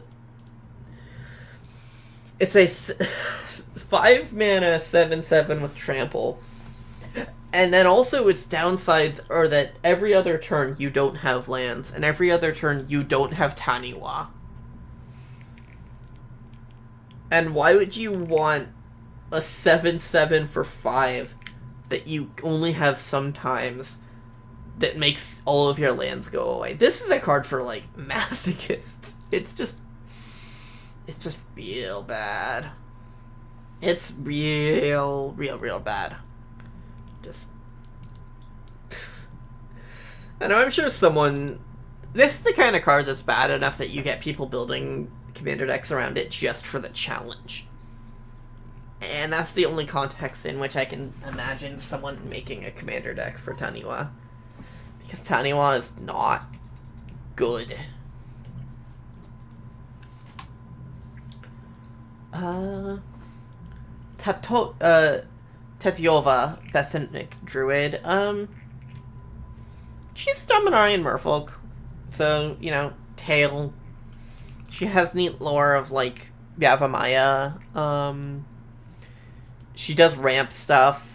5-mana 7/7 with trample. And then also its downsides are that every other turn you don't have lands, and every other turn you don't have Taniwa. And why would you want a 7/7 for 5 that you only have sometimes that makes all of your lands go away? This is a card for, like, masochists. It's just real bad. It's real bad. Just... And I'm sure this is the kind of card that's bad enough that you get people building commander decks around it just for the challenge. And that's the only context in which I can imagine someone making a commander deck for Taniwa. Because Taniwa is not good. Tetyova, Bethanic Druid. She's a Dominarian Merfolk. So, you know, tail. She has neat lore of, like, Yavimaya. She does ramp stuff.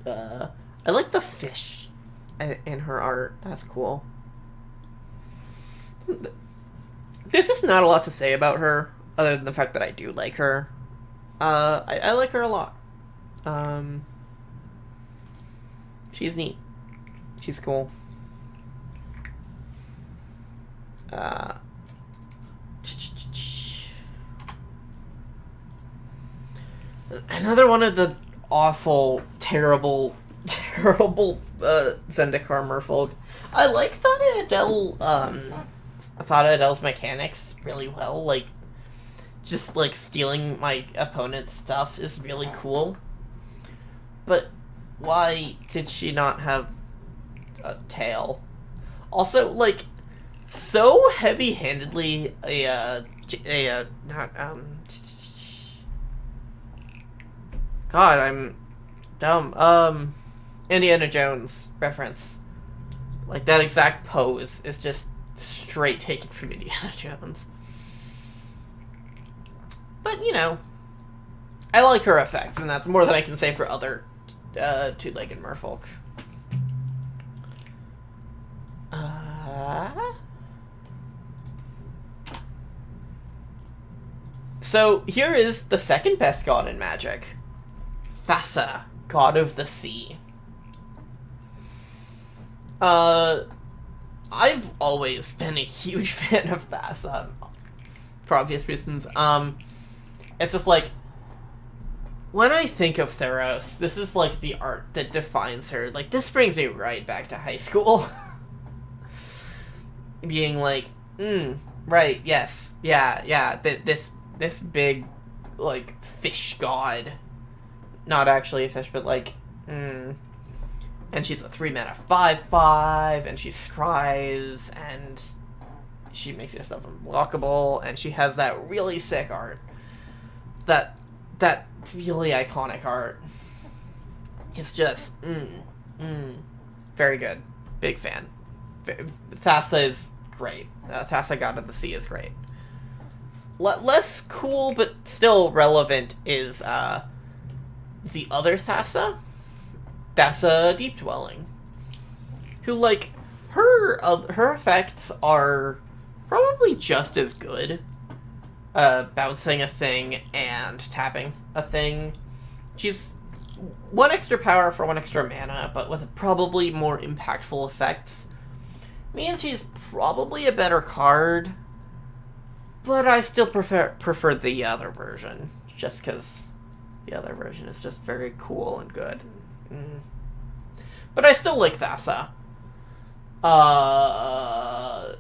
I like the fish in her art. That's cool. There's just not a lot to say about her, other than the fact that I do like her. I like her a lot. She's neat. She's cool. Another one of the awful, terrible Zendikar merfolk. I like Thada Adele's mechanics really well. Like, just like stealing my opponent's stuff is really cool. But why did she not have a tail? Also, like, so heavy-handedly God, I'm dumb. Indiana Jones reference. Like, that exact pose is just straight taken from Indiana Jones. But, you know, I like her effects, and that's more than I can say for other two-legged merfolk. So, here is the second best god in Magic. Thassa, god of the sea. I've always been a huge fan of Thassa, for obvious reasons. It's just like, when I think of Theros, this is like the art that defines her. Like, this brings me right back to high school. Being like, right, yes, yeah, this big, like, fish god. Not actually a fish, but like, And she's a 3-mana 5/5, and she scries, and she makes herself unblockable, and she has that really sick art. That really iconic art. It's just, very good. Big fan. Thassa is great. Thassa, God of the Sea, is great. Less cool, but still relevant, is the other Thassa, Deep Dwelling, who, like, her effects are probably just as good, bouncing a thing and tapping a thing. She's 1 extra power for 1 extra mana, but with probably more impactful effects. Means she's probably a better card, but I still prefer the other version, just because the other version is just very cool and good. But I still like Thassa.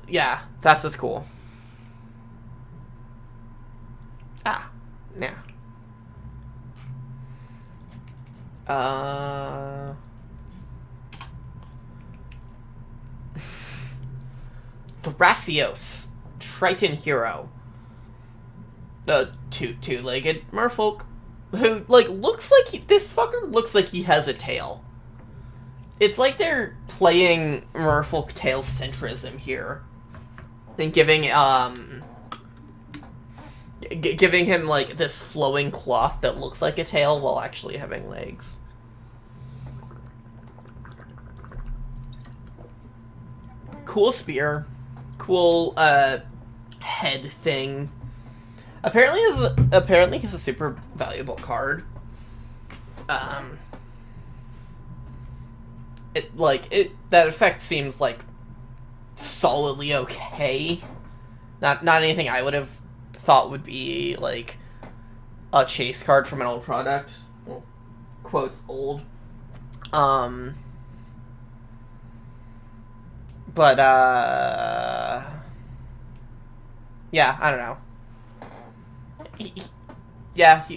Yeah, Thassa's cool. Yeah. Thrasios, Triton hero. Two-legged merfolk. Who, like, this fucker looks like he has a tail. It's like they're playing merfolk tail centrism here. And giving him, like, this flowing cloth that looks like a tail while actually having legs. Cool spear. Cool, head thing. Apparently he's a super valuable card. That effect seems like solidly okay. Not anything I would have thought would be like a chase card from an old product. Well, quotes old. But yeah, I don't know.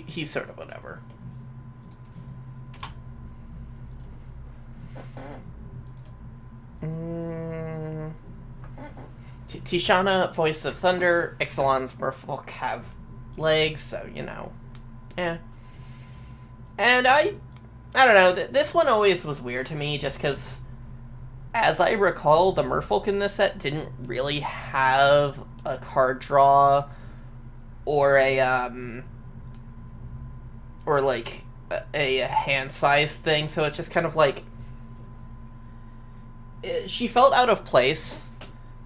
He's sort of whatever. Tishana, Voice of Thunder, Ixalan's merfolk have legs, so, you know. And I don't know, this one always was weird to me, just because, as I recall, the merfolk in this set didn't really have a card draw or a hand size thing, so it's just kind of like, she felt out of place.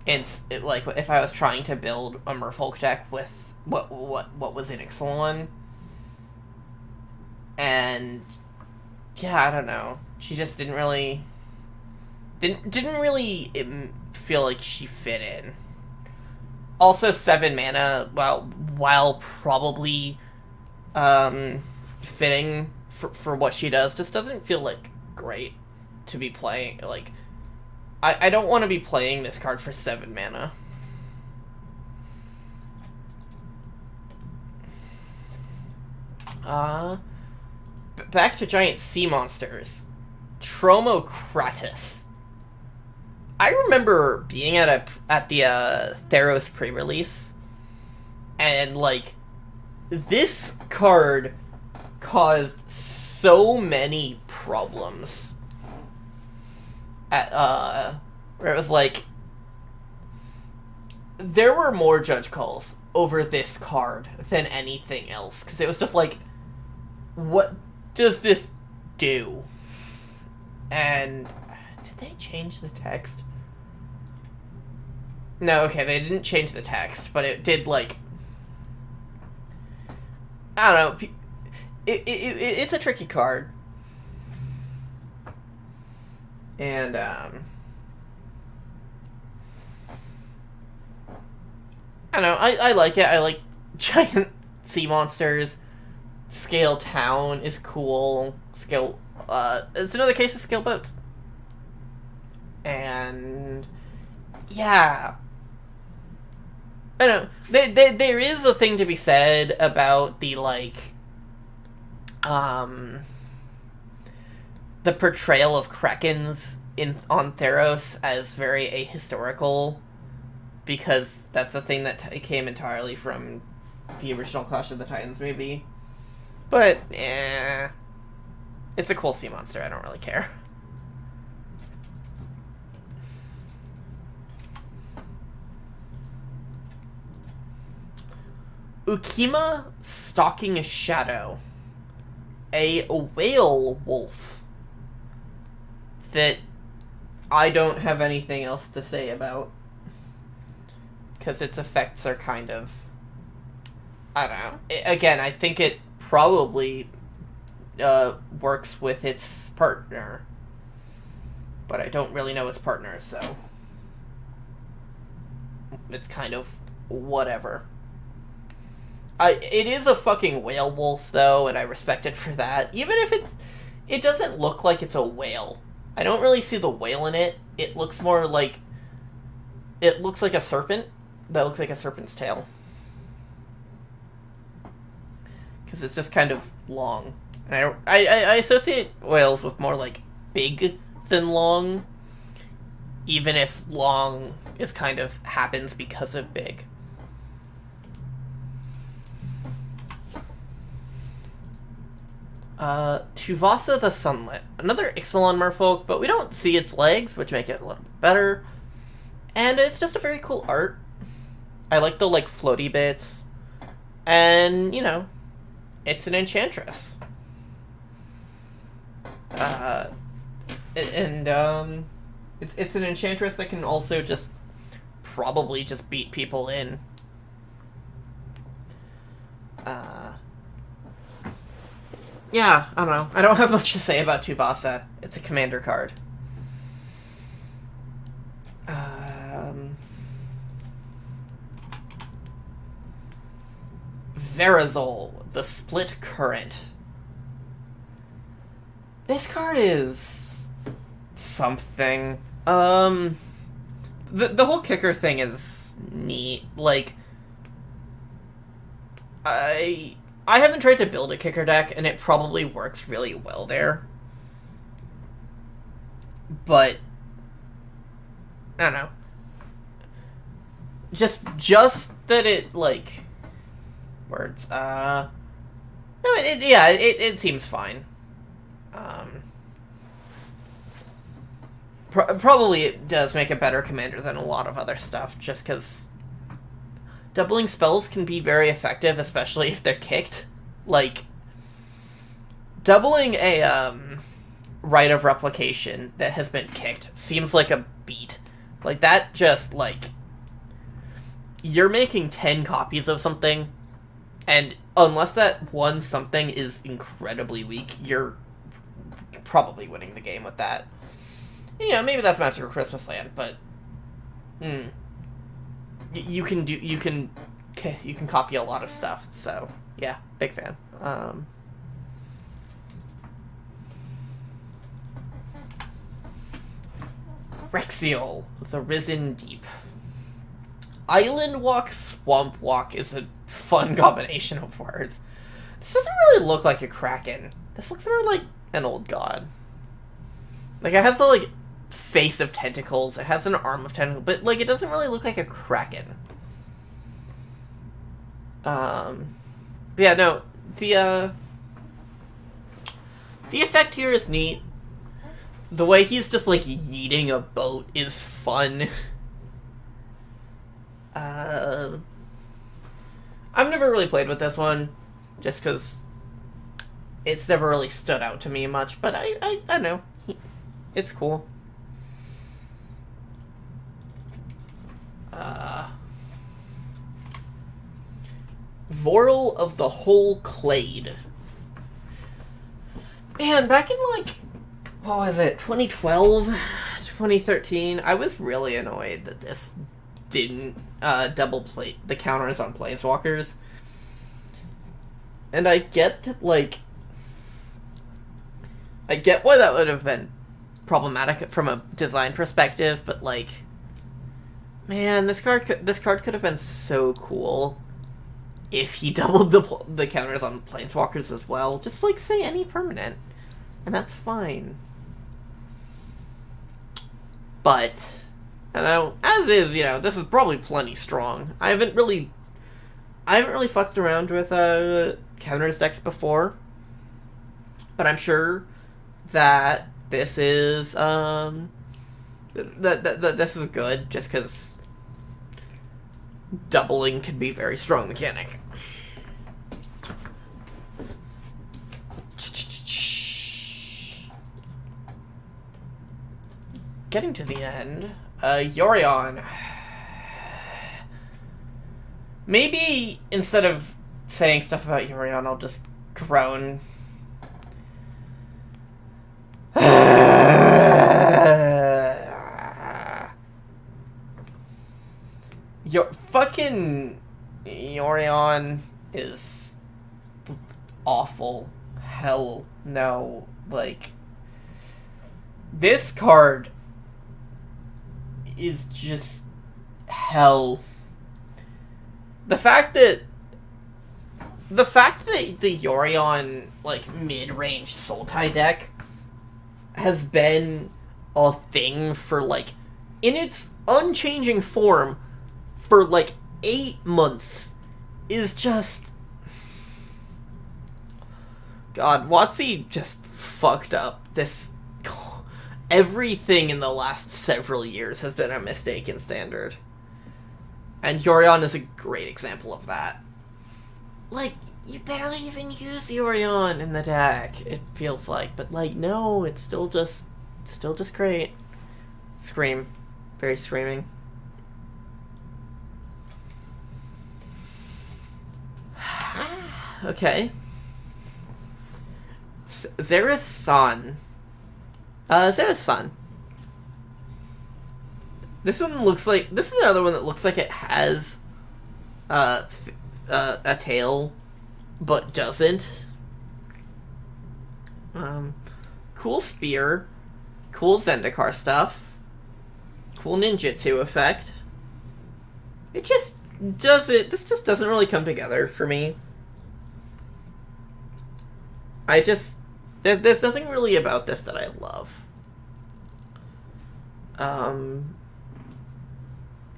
Like, if I was trying to build a merfolk deck with what was in Ixalan, And yeah, I don't know. She just didn't really feel like she fit in. Also, 7 mana, while probably fitting for what she does, just doesn't feel like great to be playing. Like, I don't want to be playing this card for 7 mana. Back to giant sea monsters. Tromokratis. I remember being at the Theros pre-release, and like, this card caused so many problems. Where it was like, there were more judge calls over this card than anything else, because it was just like, what does this do? And did they change the text? No, okay, they didn't change the text, but it did, like, I don't know. It's a tricky card. And, I don't know, I like it. I like giant sea monsters. Scale Town is cool. It's another case of scale boats. And yeah, I don't know. There is a thing to be said about the, like, the portrayal of Krakens on Theros as very ahistorical, because that's a thing that came entirely from the original Clash of the Titans movie. But, it's a cool sea monster, I don't really care. Ukima Stalking a Shadow. A whale wolf that I don't have anything else to say about, because its effects are kind of, I don't know. Again, I think it probably works with its partner, but I don't really know its partner, so it's kind of whatever. It is a fucking whale wolf, though, and I respect it for that. Even if it doesn't look like it's a whale. I don't really see the whale in it. It looks more like, it looks like a serpent that looks like a serpent's tail. Because it's just kind of long. And I associate whales with more, like, big than long, even if long is kind of happens because of big. Tuvasa the Sunlit. Another Ixalan merfolk, but we don't see its legs, which make it a little bit better. And it's just a very cool art. I like the, like, floaty bits. And, you know, it's an enchantress. It's an enchantress that can also just probably just beat people in. Yeah, I don't know. I don't have much to say about Tuvasa. It's a commander card. Verazol, the Split Current. This card is something. The whole kicker thing is neat. Like, I haven't tried to build a kicker deck, and it probably works really well there. But I don't know. Just that it, like, words. No, it seems fine. Probably it does make a better commander than a lot of other stuff, just because doubling spells can be very effective, especially if they're kicked. Like, doubling a Rite of Replication that has been kicked seems like a beat. Like, that just, like, you're making 10 copies of something, And unless that one something is incredibly weak, you're probably winning the game with that. You know, maybe that's Magical Christmas Land, but you can copy a lot of stuff. So yeah, big fan. Rexiol, the Risen Deep. Island Walk, Swamp Walk is a fun combination of words. This doesn't really look like a kraken. This looks more like an old god. Like, it has the, like, face of tentacles. It has an arm of tentacles, but, like, it doesn't really look like a kraken. But yeah, no, the effect here is neat. The way he's just, like, yeeting a boat is fun. I've never really played with this one, just because it's never really stood out to me much, but I don't know. It's cool. Vorl of the Whole Clade. Man, back in, like, what was it, 2012, 2013, I was really annoyed that this didn't double plate the counters on Planeswalkers. And I get that, like, I get why that would have been problematic from a design perspective, but, like, man, this card could have been so cool if he doubled the counters on Planeswalkers as well. Just, like, say any permanent, and that's fine. But, I don't know, as is, you know, this is probably plenty strong. I haven't really fucked around with counters decks before, but I'm sure that this is this is good, just because doubling can be a very strong mechanic. Getting to the end, Yorion. Maybe instead of saying stuff about Yorion, I'll just groan. Your fucking Yorion is awful. Hell no. Like, this card is just hell. The fact that the Yorion, like, mid-range Sultai deck has been a thing for, like, in its unchanging form for, like, 8 months is just... God, WotC just fucked up this... Everything in the last several years has been a mistake in Standard. And Yorion is a great example of that. Like, you barely even use Yorion in the deck, it feels like. But, like, no, it's still just great. Scream. Very screaming. Okay. Xerath-San. Xerath-San. This one looks like... This is another one that looks like it has a tail, but doesn't. Cool spear. Cool Zendikar stuff. Cool ninjutsu effect. It just doesn't... This just doesn't really come together for me. There's nothing really about this that I love.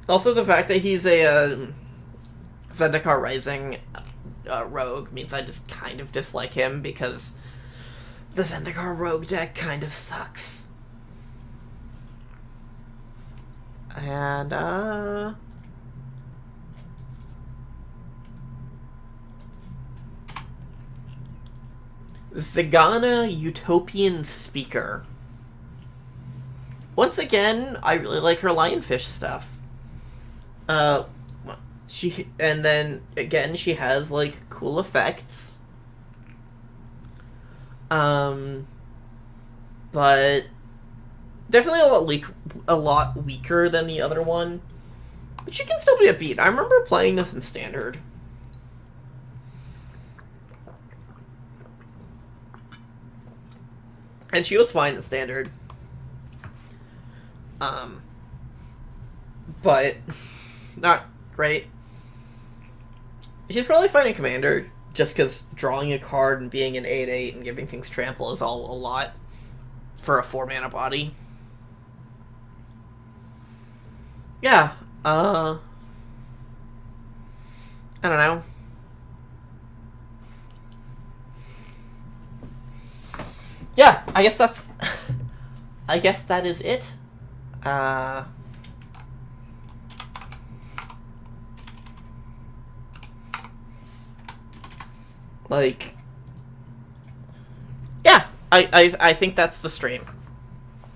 Also, the fact that he's a Zendikar Rising rogue means I just kind of dislike him, because the Zendikar rogue deck kind of sucks. And, Zagana Utopian Speaker. Once again, I really like her lionfish stuff. And then again, she has like cool effects. But definitely a lot weaker than the other one. But she can still be a beat. I remember playing this in standard. And she was fine in standard. But not great. She's probably fine in commander, just because drawing a card and being an 8/8 and giving things trample is all a lot for a 4-mana body. Yeah, I don't know. Yeah, I guess that's... I guess that is it. Like... Yeah, I think that's the stream.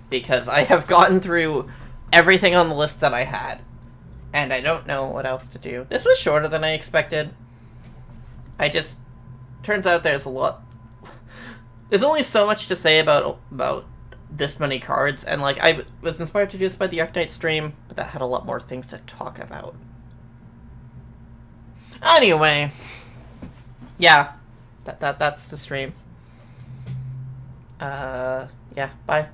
Because I have gotten through everything on the list that I had. And I don't know what else to do. This was shorter than I expected. Turns out there's a lot... There's only so much to say about this many cards, and like I was inspired to do this by the Archetype stream, but that had a lot more things to talk about. Anyway, yeah, that's the stream. Yeah, bye.